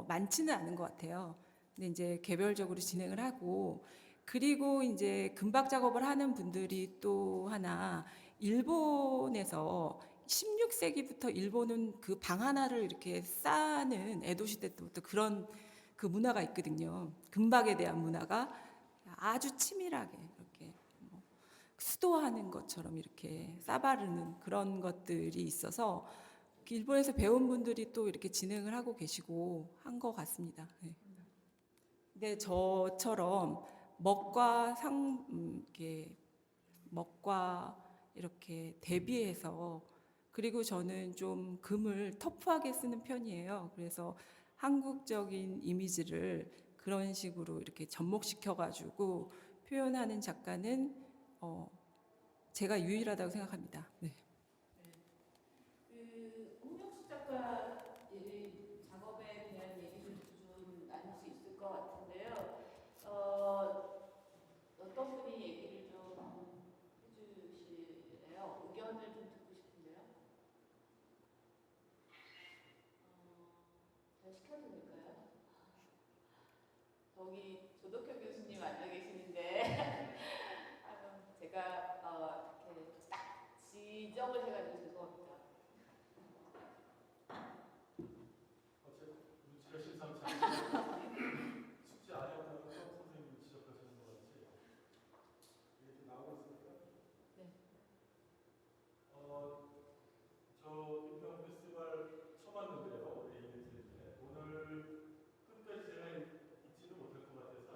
많지는 않은 것 같아요. 근데 이제 개별적으로 진행을 하고, 그리고 이제 금박 작업을 하는 분들이 또 하나, 일본에서 16세기부터 일본은 그 방 하나를 이렇게 쌓는 에도 시대 때부터 그런 그 문화가 있거든요. 금박에 대한 문화가 아주 치밀하게 이렇게 수도하는 것처럼 이렇게 싸바르는 그런 것들이 있어서 일본에서 배운 분들이 또 이렇게 진행을 하고 계시고 한 것 같습니다. 네. 근데 저처럼 먹과 이렇게 대비해서, 그리고 저는 좀 금을 터프하게 쓰는 편이에요. 그래서 한국적인 이미지를 그런 식으로 이렇게 접목시켜가지고 표현하는 작가는 제가 유일하다고 생각합니다. 네. 홍명수 작가 작업에 대한 얘기를 좀 나눌 수 있을 것 같은데요. 어떤 분이 얘기를 좀 해주실래요? 의견을 좀 듣고 싶은데요. 잘 시켜도 될까요? 저기 조덕현 교수님 앉아 계시는데 제가 이렇게 딱 지적을 해가지고 죄송합니다. 눈치가 심상치 않아요. 숙제 안 했다고 선생님이 지적하시는 것 같이 이렇게 나오고 있습니다. 네. 저 인평 페스티벌 처음 왔는데요. 오늘 끝까지 제가 있지는 못할 것 같아서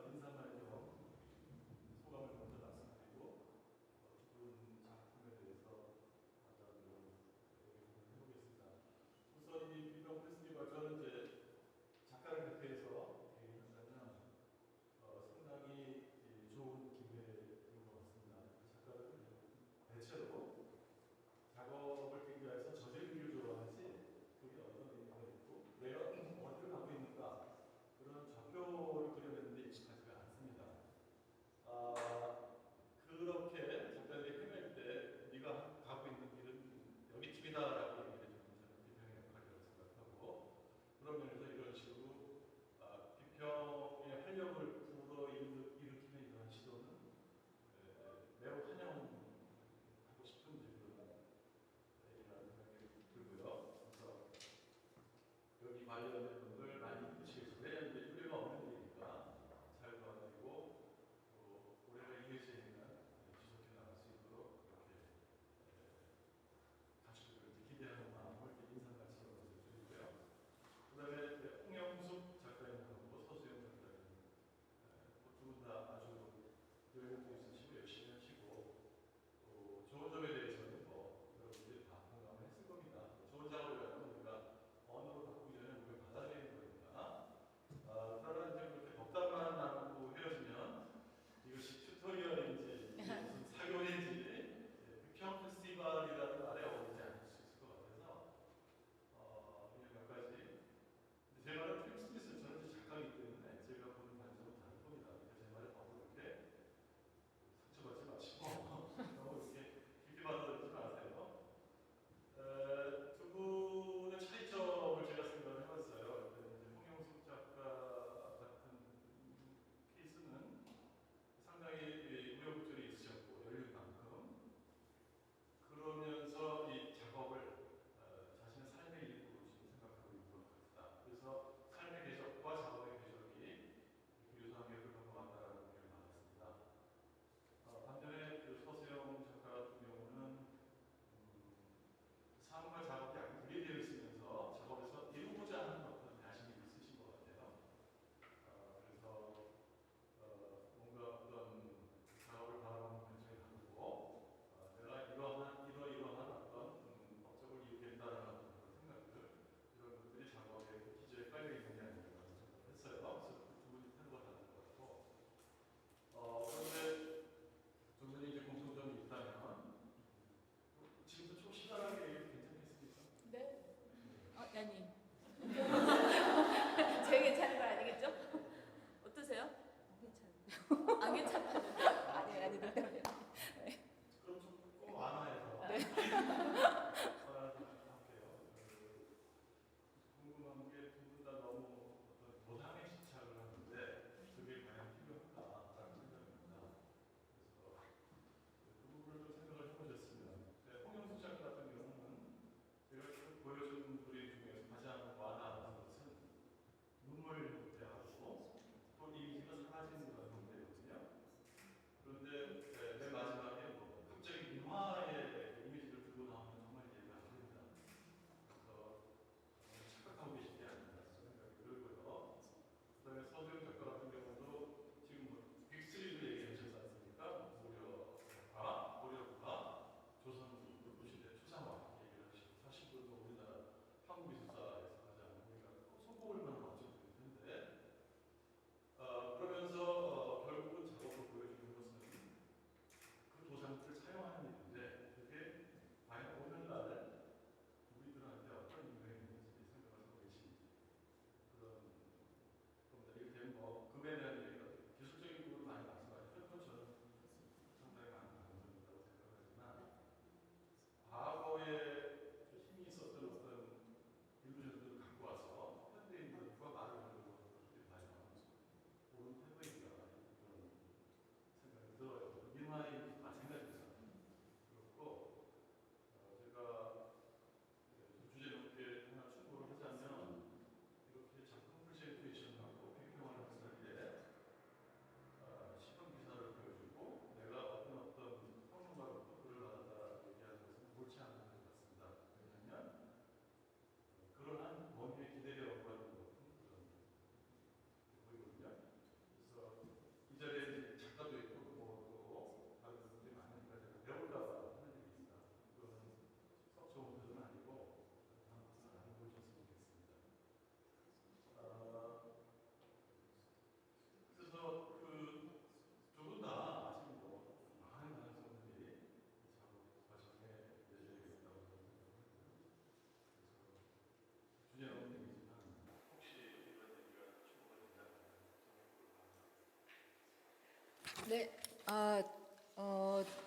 네.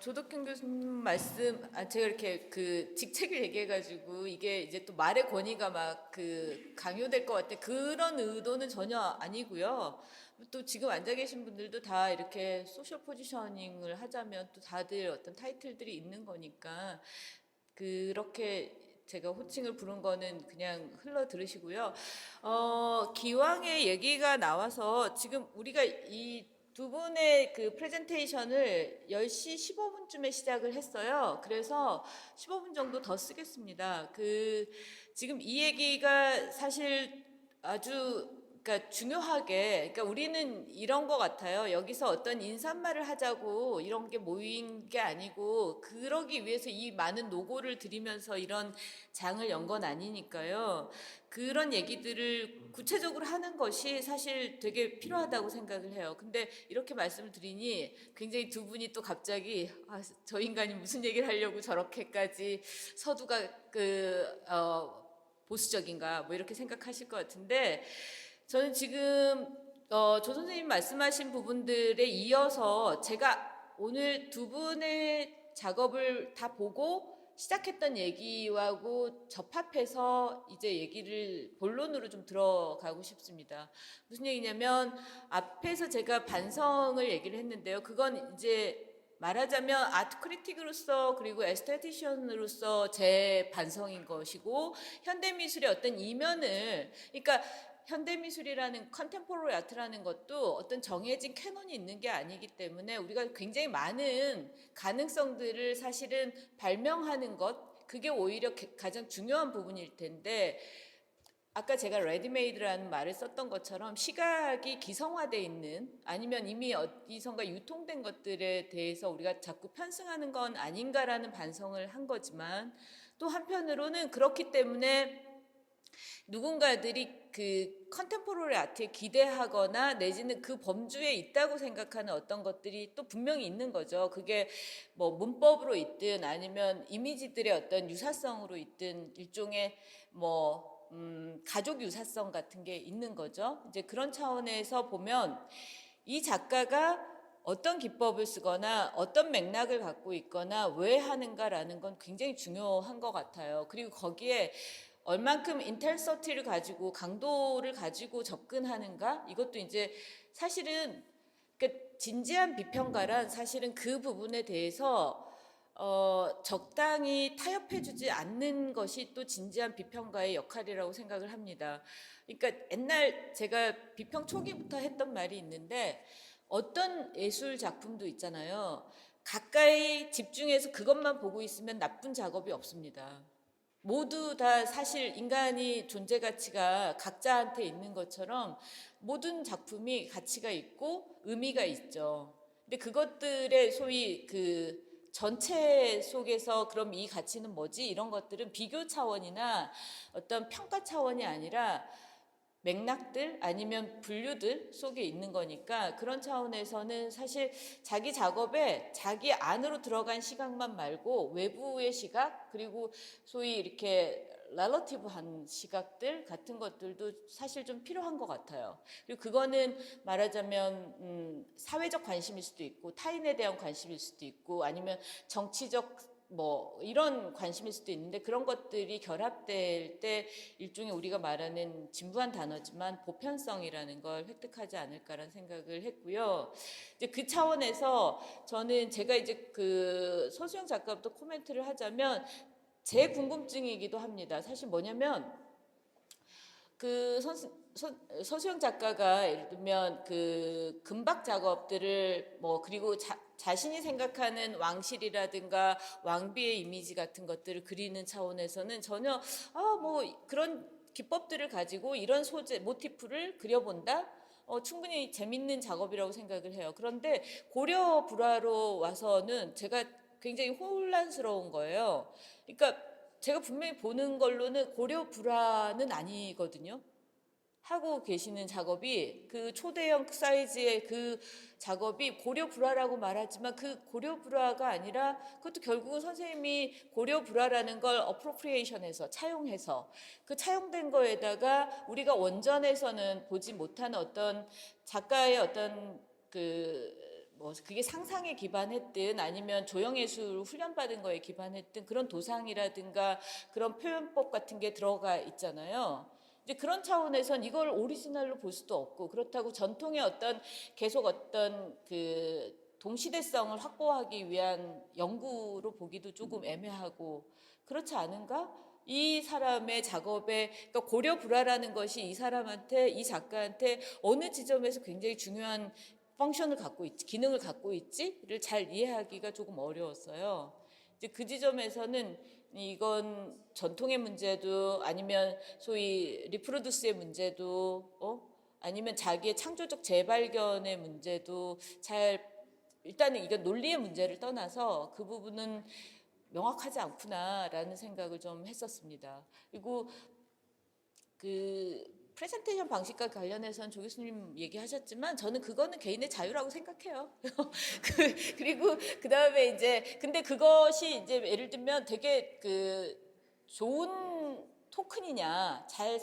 조덕현 교수님 말씀, 제가 이렇게 그 직책을 얘기해가지고 이게 이제 또 말의 권위가 막 그 강요될 것 같아. 그런 의도는 전혀 아니고요. 또 지금 앉아 계신 분들도 다 이렇게 소셜 포지셔닝을 하자면 또 다들 어떤 타이틀들이 있는 거니까 그렇게 제가 호칭을 부른 거는 그냥 흘러 들으시고요. 기왕의 얘기가 나와서 지금 우리가 이 두 분의 그 프레젠테이션을 10시 15분쯤에 시작을 했어요. 그래서 15분 정도 더 쓰겠습니다. 지금 이 얘기가 사실 아주 그러니까 중요하게, 그러니까 우리는 이런 거 같아요. 여기서 어떤 인사말을 하자고 이런 게 모인 게 아니고 그러기 위해서 이 많은 노고를 들이면서 이런 장을 연 건 아니니까요. 그런 얘기들을 구체적으로 하는 것이 사실 되게 필요하다고 생각을 해요. 근데 이렇게 말씀을 드리니 굉장히 두 분이 또 갑자기 저 인간이 무슨 얘기를 하려고 저렇게까지 서두가 보수적인가 뭐 이렇게 생각하실 것 같은데 저는 지금 조 선생님 말씀하신 부분들에 이어서 제가 오늘 두 분의 작업을 다 보고 시작했던 얘기하고 접합해서 이제 얘기를 본론으로 좀 들어가고 싶습니다. 무슨 얘기냐면 앞에서 제가 반성을 얘기를 했는데요. 그건 이제 말하자면 아트 크리틱으로서 그리고 에스테티션으로서 제 반성인 것이고 현대미술의 어떤 이면을 그러니까 현대미술이라는 컨템포러리 아트라는 것도 어떤 정해진 캐논이 있는 게 아니기 때문에 우리가 굉장히 많은 가능성들을 사실은 발명하는 것 그게 오히려 가장 중요한 부분일 텐데 아까 제가 레디메이드라는 말을 썼던 것처럼 시각이 기성화되어 있는 아니면 이미 어디선가 유통된 것들에 대해서 우리가 자꾸 편승하는 건 아닌가라는 반성을 한 거지만 또 한편으로는 그렇기 때문에 누군가들이 그 컨템포러리 아트에 기대하거나 내지는 그 범주에 있다고 생각하는 어떤 것들이 또 분명히 있는 거죠. 그게 뭐 문법으로 있든 아니면 이미지들의 어떤 유사성으로 있든 일종의 가족 유사성 같은 게 있는 거죠. 이제 그런 차원에서 보면 이 작가가 어떤 기법을 쓰거나 어떤 맥락을 갖고 있거나 왜 하는가라는 건 굉장히 중요한 것 같아요. 그리고 거기에 얼만큼 인텔서티를 가지고 강도를 가지고 접근하는가 이것도 이제 사실은 그러니까 진지한 비평가란 사실은 그 부분에 대해서 적당히 타협해주지 않는 것이 또 진지한 비평가의 역할이라고 생각을 합니다. 그러니까 옛날 제가 비평 초기부터 했던 말이 있는데 어떤 예술 작품도 있잖아요. 가까이 집중해서 그것만 보고 있으면 나쁜 작업이 없습니다. 모두 다 사실 인간이 존재 가치가 각자한테 있는 것처럼 모든 작품이 가치가 있고 의미가 있죠. 근데 그것들의 소위 그 전체 속에서 그럼 이 가치는 뭐지? 이런 것들은 비교 차원이나 어떤 평가 차원이 아니라 맥락들 아니면 분류들 속에 있는 거니까 그런 차원에서는 사실 자기 작업에 자기 안으로 들어간 시각만 말고 외부의 시각 그리고 소위 이렇게 렐러티브한 시각들 같은 것들도 사실 좀 필요한 것 같아요. 그리고 그거는 말하자면 사회적 관심일 수도 있고 타인에 대한 관심일 수도 있고 아니면 정치적 이런 관심일 수도 있는데 그런 것들이 결합될 때 일종의 우리가 말하는 진부한 단어지만 보편성이라는 걸 획득하지 않을까라는 생각을 했고요. 이제 그 차원에서 저는 제가 이제 그 서수영 작가부터 코멘트를 하자면 제 궁금증이기도 합니다. 사실 뭐냐면 그 서수영 작가가 예를 들면 그 금박 작업들을 그리고 자신이 생각하는 왕실이라든가 왕비의 이미지 같은 것들을 그리는 차원에서는 전혀 그런 기법들을 가지고 이런 소재 모티프를 그려본다. 충분히 재밌는 작업이라고 생각을 해요. 그런데 고려 불화로 와서는 제가 굉장히 혼란스러운 거예요. 그러니까 제가 분명히 보는 걸로는 고려 불화는 아니거든요. 하고 계시는 작업이 그 초대형 사이즈의 그 작업이 고려 불화라고 말하지만 그 고려 불화가 아니라 그것도 결국은 선생님이 고려 불화라는 걸 어프로프리에이션해서 차용해서 그 차용된 거에다가 우리가 원전에서는 보지 못하는 어떤 작가의 어떤 뭐 그게 상상에 기반했든 아니면 조형예술 훈련받은 거에 기반했든 그런 도상이라든가 그런 표현법 같은 게 들어가 있잖아요. 이제 그런 차원에선 이걸 오리지널로 볼 수도 없고, 그렇다고 전통의 어떤 계속 어떤 그 동시대성을 확보하기 위한 연구로 보기도 조금 애매하고 그렇지 않은가? 이 사람의 작업에, 그러니까 고려 불화라는 것이 이 사람한테, 이 작가한테 어느 지점에서 굉장히 중요한 펑션을 갖고 있지, 기능을 갖고 있지를 잘 이해하기가 조금 어려웠어요. 이제 그 지점에서는 이건 전통의 문제도 아니면 소위 리프로듀스의 문제도 아니면 자기의 창조적 재발견의 문제도 잘, 일단은 이건 논리의 문제를 떠나서 그 부분은 명확하지 않구나라는 생각을 좀 했었습니다. 그리고 그 프레젠테이션 방식과 관련해서는 조 교수님 얘기하셨지만 저는 그거는 개인의 자유라고 생각해요. 그리고 그 다음에 이제 근데 그것이 이제 예를 들면 되게 그 좋은 토큰이냐, 잘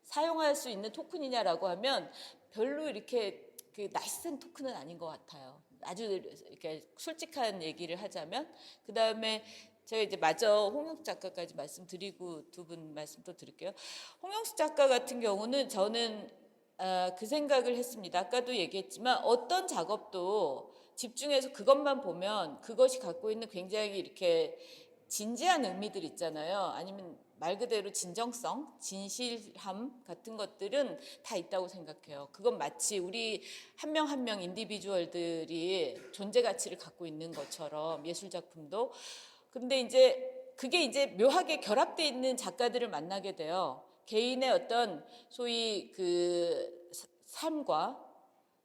사용할 수 있는 토큰이냐라고 하면 별로 이렇게 그 나이스한 토큰은 아닌 것 같아요. 아주 이렇게 솔직한 얘기를 하자면. 그 다음에 제가 이제 마저 홍영숙 작가까지 말씀드리고 두 분 말씀 또 드릴게요. 홍영숙 작가 같은 경우는 저는 그 생각을 했습니다. 아까도 얘기했지만 어떤 작업도 집중해서 그것만 보면 그것이 갖고 있는 굉장히 이렇게 진지한 의미들 있잖아요. 아니면 말 그대로 진정성, 진실함 같은 것들은 다 있다고 생각해요. 그건 마치 우리 한 명 한 명 인디비주얼들이 존재 가치를 갖고 있는 것처럼 예술 작품도. 근데 이제 그게 이제 묘하게 결합되어 있는 작가들을 만나게 돼요. 개인의 어떤 소위 그 삶과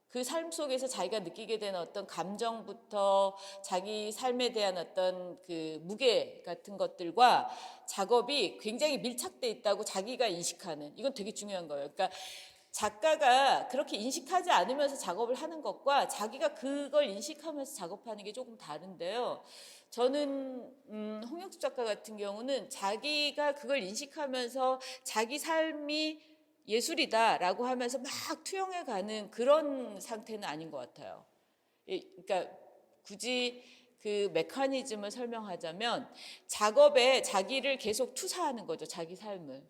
그 삶 속에서 자기가 느끼게 되는 어떤 감정부터 자기 삶에 대한 어떤 그 무게 같은 것들과 작업이 굉장히 밀착돼 있다고 자기가 인식하는, 이건 되게 중요한 거예요. 그러니까 작가가 그렇게 인식하지 않으면서 작업을 하는 것과 자기가 그걸 인식하면서 작업하는 게 조금 다른데요. 저는 홍영숙 작가 같은 경우는 자기가 그걸 인식하면서 자기 삶이 예술이다라고 하면서 막 투영해가는 그런 상태는 아닌 것 같아요. 그러니까 굳이 그 메커니즘을 설명하자면 작업에 자기를 계속 투사하는 거죠. 자기 삶을.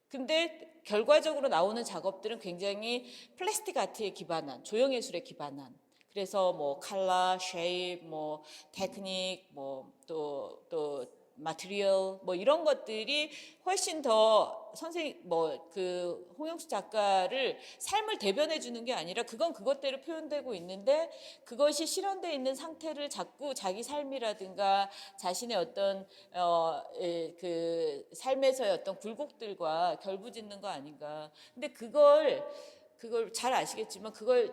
근데 결과적으로 나오는 작업들은 굉장히 플라스틱 아트에 기반한, 조형예술에 기반한, 그래서 뭐 컬러, 쉐입, 뭐 테크닉, 뭐 또 마테리얼 뭐 이런 것들이 훨씬 더 선생님 뭐 그 홍영수 작가를 삶을 대변해 주는 게 아니라 그건 그것대로 표현되고 있는데 그것이 실현되어 있는 상태를 자꾸 자기 삶이라든가 자신의 어떤 그 삶에서의 어떤 굴곡들과 결부짓는 거 아닌가. 근데 그걸 잘 아시겠지만 그걸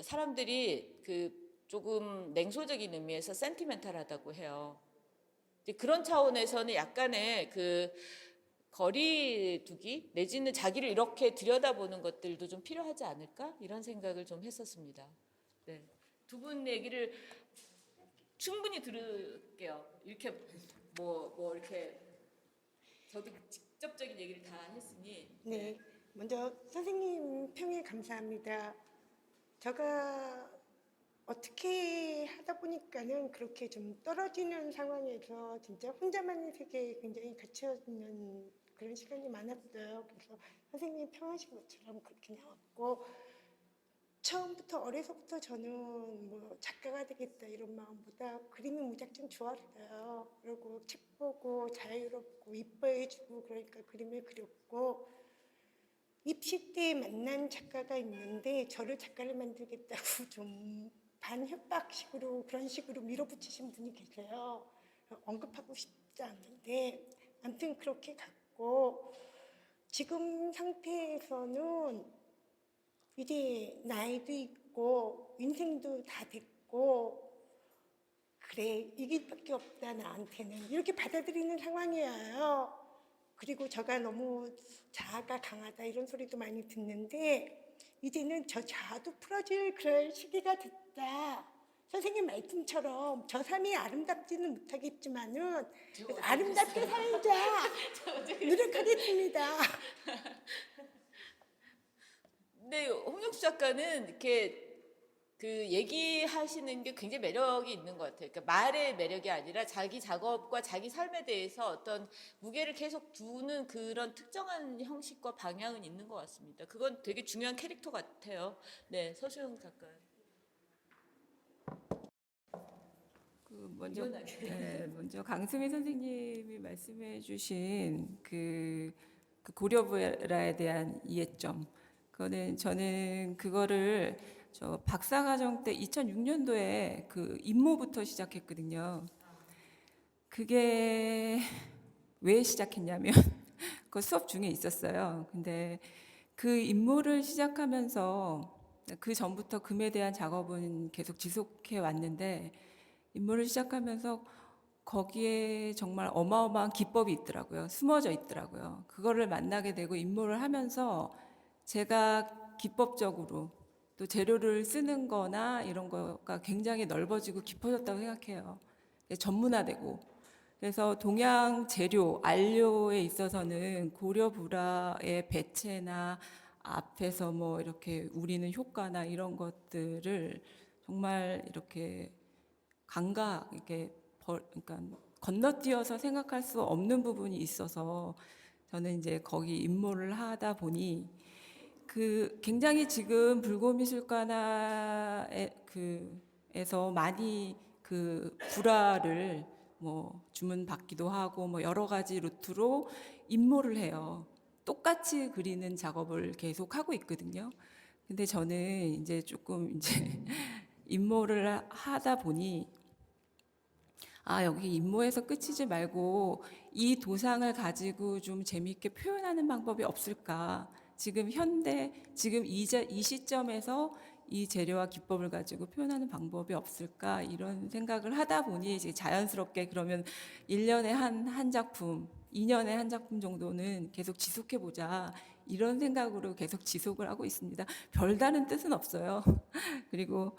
사람들이 그 조금 냉소적인 의미에서 센티멘탈하다고 해요. 그런 차원에서는 약간의 그 거리두기 내지는 자기를 이렇게 들여다보는 것들도 좀 필요하지 않을까 이런 생각을 좀 했었습니다. 네, 두 분 얘기를 충분히 들을게요. 이렇게 뭐 이렇게 저도 직접적인 얘기를 다 했으니. 네, 먼저 선생님 평에 감사합니다. 제가 어떻게 하다 보니까는 그렇게 좀 떨어지는 상황에서 진짜 혼자만의 세계에 굉장히 갇혀 있는 그런 시간이 많았어요. 그래서 선생님이 평하신 것처럼 그렇게 나왔고 처음부터 어려서부터 저는 뭐 작가가 되겠다 이런 마음보다 그림이 무작정 좋았어요. 그리고 책 보고 자유롭고 이뻐해주고 그러니까 그림을 그렸고 입시 때 만난 작가가 있는데 저를 작가를 만들겠다고 좀 반협박식으로 그런 식으로 밀어붙이신 분이 계세요. 언급하고 싶지 않는데 아무튼 그렇게 갔고 지금 상태에서는 이제 나이도 있고 인생도 다 됐고 그래 이 길밖에 없다 나한테는 이렇게 받아들이는 상황이에요. 그리고 제가 너무 자아가 강하다 이런 소리도 많이 듣는데 이제는 저 자아도 풀어질 그럴 시기가 됐다. 선생님 말씀처럼 저 삶이 아름답지는 못하겠지만은 아름답게 살자 노력하겠습니다. 근데 홍영수 작가는 이렇게 그 얘기하시는 게 굉장히 매력이 있는 것 같아요. 그러니까 말의 매력이 아니라 자기 작업과 자기 삶에 대해서 어떤 무게를 계속 두는 그런 특정한 형식과 방향은 있는 것 같습니다. 그건 되게 중요한 캐릭터 같아요. 네, 서수영 작가. 먼저 강수미 선생님이 말씀해주신 그 고려부라에 대한 이해점, 그거는 저는 그거를 저 박사과정 때 2006년도에 그 임모부터 시작했거든요. 그게 왜 시작했냐면 그 수업 중에 있었어요. 근데 그 임모를 시작하면서 그 전부터 금에 대한 작업은 계속 지속해 왔는데 임무를 시작하면서 거기에 정말 어마어마한 기법이 있더라고요. 숨어져 있더라고요. 그거를 만나게 되고 임무를 하면서 제가 기법적으로 또 재료를 쓰는 거나 이런 거가 굉장히 넓어지고 깊어졌다고 생각해요. 전문화되고. 그래서 동양 재료, 안료에 있어서는 고려 불화의 배체나 앞에서 뭐 이렇게 우리는 효과나 이런 것들을 정말 이렇게 이렇게 그러니까 건너뛰어서 생각할 수 없는 부분이 있어서 저는 이제 거기 입모를 하다 보니 그 굉장히 지금 불고미술관에 에서 많이 그 불화를 뭐 주문 받기도 하고 뭐 여러 가지 루트로 입모를 해요. 똑같이 그리는 작업을 계속 하고 있거든요. 근데 저는 이제 조금 이제 입모를 하다 보니 여기 임모에서 끝이지 말고 이 도상을 가지고 좀 재미있게 표현하는 방법이 없을까? 지금 지금 이 시점에서 이 재료와 기법을 가지고 표현하는 방법이 없을까? 이런 생각을 하다 보니 이제 자연스럽게 그러면 1년에 한 작품, 2년에 한 작품 정도는 계속 지속해 보자. 이런 생각으로 계속 지속을 하고 있습니다. 별다른 뜻은 없어요. 그리고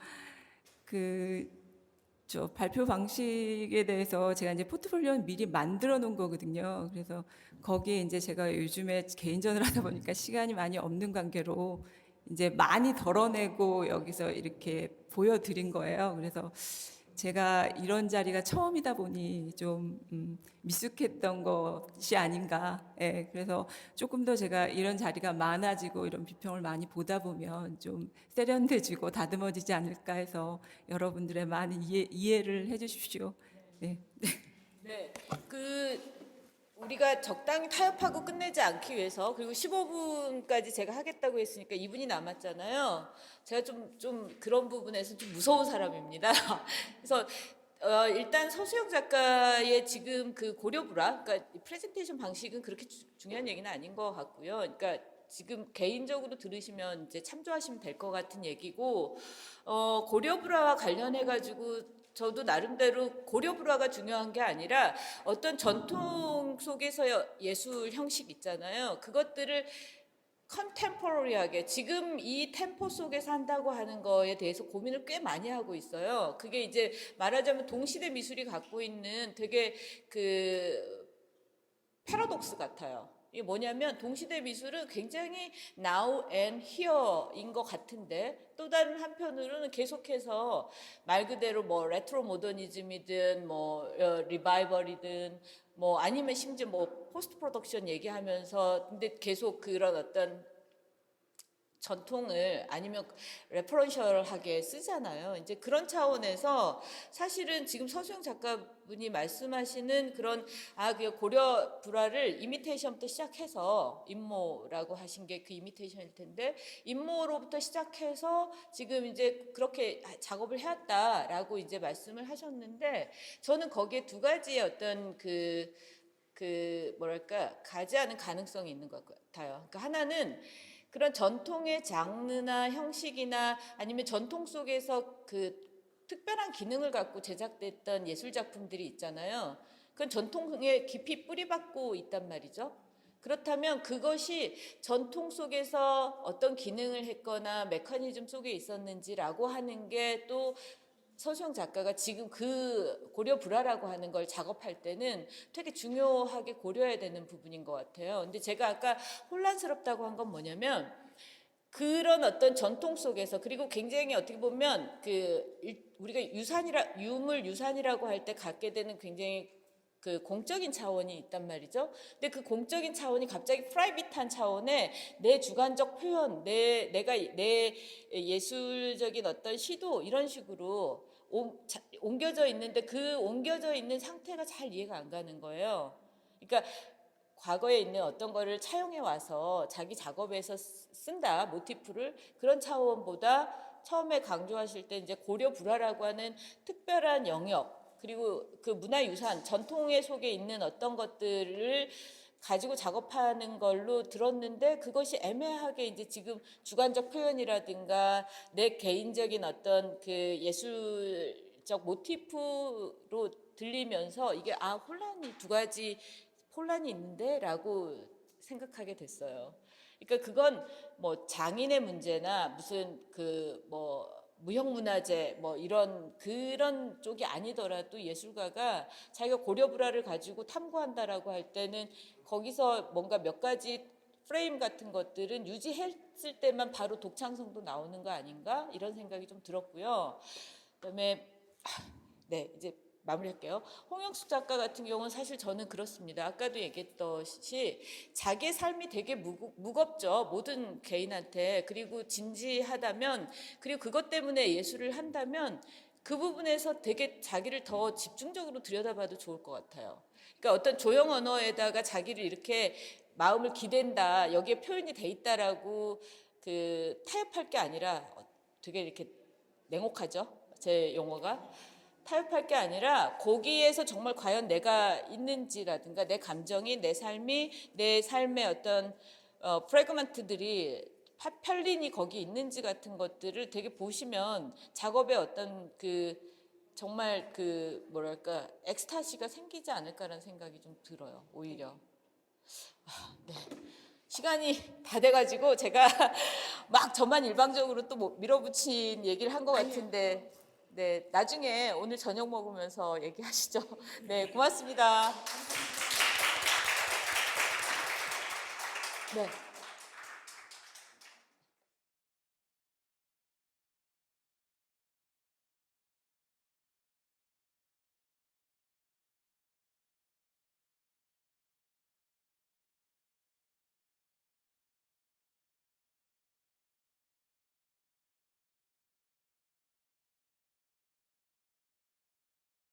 저 발표 방식에 대해서 제가 이제 포트폴리오는 미리 만들어 놓은 거거든요. 그래서 거기에 이제 제가 요즘에 개인전을 하다 보니까 시간이 많이 없는 관계로 이제 많이 덜어내고 여기서 이렇게 보여드린 거예요. 그래서 제가 이런 자리가 처음이다 보니 좀 미숙했던 것이 아닌가. 예, 그래서 조금 더 제가 이런 자리가 많아지고 이런 비평을 많이 보다 보면 좀 세련돼지고 다듬어지지 않을까 해서 여러분들의 많은 이해를 해주십시오. 네. 네, 우리가 적당히 타협하고 끝내지 않기 위해서 그리고 15분까지 제가 하겠다고 했으니까 2분이 남았잖아요. 제가 좀 그런 부분에서 좀 무서운 사람입니다. 그래서 일단 서수영 작가의 지금 그 고려불화, 그러니까 프레젠테이션 방식은 그렇게 중요한 얘기는 아닌 것 같고요. 그러니까 지금 개인적으로 들으시면 이제 참조하시면 될 것 같은 얘기고, 고려불화와 관련해 가지고 저도 나름대로 고려불화가 중요한 게 아니라 어떤 전통 속에서의 예술 형식 있잖아요. 그것들을 컨템포러리하게 지금 이 템포 속에서 한다고 하는 거에 대해서 고민을 꽤 많이 하고 있어요. 그게 이제 말하자면 동시대 미술이 갖고 있는 되게 그 패러독스 같아요. 이게 뭐냐면 동시대 미술은 굉장히 now and here인 것 같은데 또 다른 한편으로는 계속해서 말 그대로 뭐 레트로 모더니즘이든 뭐 리바이벌이든 뭐 아니면 심지어 뭐 포스트 프로덕션 얘기하면서 근데 계속 그런 어떤 전통을 아니면 레퍼런셜하게 쓰잖아요. 이제 그런 차원에서 사실은 지금 서수영 작가분이 말씀하시는 그런 그 고려 불화를 이미테이션부터 시작해서 임모라고 하신 게 그 이미테이션일 텐데 임모로부터 시작해서 지금 이제 그렇게 작업을 해왔다라고 이제 말씀을 하셨는데 저는 거기에 두 가지의 어떤 뭐랄까 가지 않은 가능성이 있는 것 같아요. 그러니까 하나는 그런 전통의 장르나 형식이나 아니면 전통 속에서 그 특별한 기능을 갖고 제작됐던 예술 작품들이 있잖아요. 그건 전통에 깊이 뿌리박고 있단 말이죠. 그렇다면 그것이 전통 속에서 어떤 기능을 했거나 메커니즘 속에 있었는지라고 하는 게또 서수영 작가가 지금 그 고려 불화라고 하는 걸 작업할 때는 되게 중요하게 고려해야 되는 부분인 것 같아요. 근데 제가 아까 혼란스럽다고 한 건 뭐냐면 그런 어떤 전통 속에서, 그리고 굉장히 어떻게 보면 우리가 유물 유산이라고 할 때 갖게 되는 굉장히 그 공적인 차원이 있단 말이죠. 근데 그 공적인 차원이 갑자기 프라이빗한 차원에 내 주관적 표현, 내 예술적인 어떤 시도, 이런 식으로 옮겨져 있는데, 그 옮겨져 있는 상태가 잘 이해가 안 가는 거예요. 그러니까 과거에 있는 어떤 거를 차용해 와서 자기 작업에서 쓴다, 모티프를, 그런 차원보다 처음에 강조하실 때 이제 고려 불화라고 하는 특별한 영역, 그리고 그 문화유산, 전통의 속에 있는 어떤 것들을 가지고 작업하는 걸로 들었는데, 그것이 애매하게 이제 지금 주관적 표현이라든가 내 개인적인 어떤 그 예술적 모티프로 들리면서 이게 혼란이, 두 가지 혼란이 있는데 라고 생각하게 됐어요. 그러니까 그건 뭐 장인의 문제나 무슨 그 뭐 무형문화재 뭐 그런 쪽이 아니더라도, 예술가가 자기가 고려불화를 가지고 탐구한다라고 할 때는 거기서 뭔가 몇 가지 프레임 같은 것들은 유지했을 때만 바로 독창성도 나오는 거 아닌가, 이런 생각이 좀 들었고요. 그다음에 네, 이제 마무리할게요. 홍영숙 작가 같은 경우는 사실 저는 그렇습니다. 아까도 얘기했듯이 자기의 삶이 되게 무겁죠. 모든 개인한테. 그리고 진지하다면, 그리고 그것 때문에 예술을 한다면 그 부분에서 되게 자기를 더 집중적으로 들여다봐도 좋을 것 같아요. 그러니까 어떤 조형 언어에다가 자기를 이렇게 마음을 기댄다, 여기에 표현이 돼 있다라고 타협할 게 아니라, 되게 이렇게 냉혹하죠, 제 용어가. 타협할 게 아니라 거기에서 정말 과연 내가 있는지라든가, 내 감정이, 내 삶이, 내 삶의 어떤 프래그먼트들이 편린이 거기 있는지 같은 것들을 되게 보시면 작업에 어떤 정말 뭐랄까 엑스타시가 생기지 않을까라는 생각이 좀 들어요, 오히려. 네. 시간이 다 돼가지고 제가 막 저만 일방적으로 또 밀어붙인 얘기를 한 것 같은데, 네, 나중에 오늘 저녁 먹으면서 얘기하시죠. 네, 고맙습니다. 네.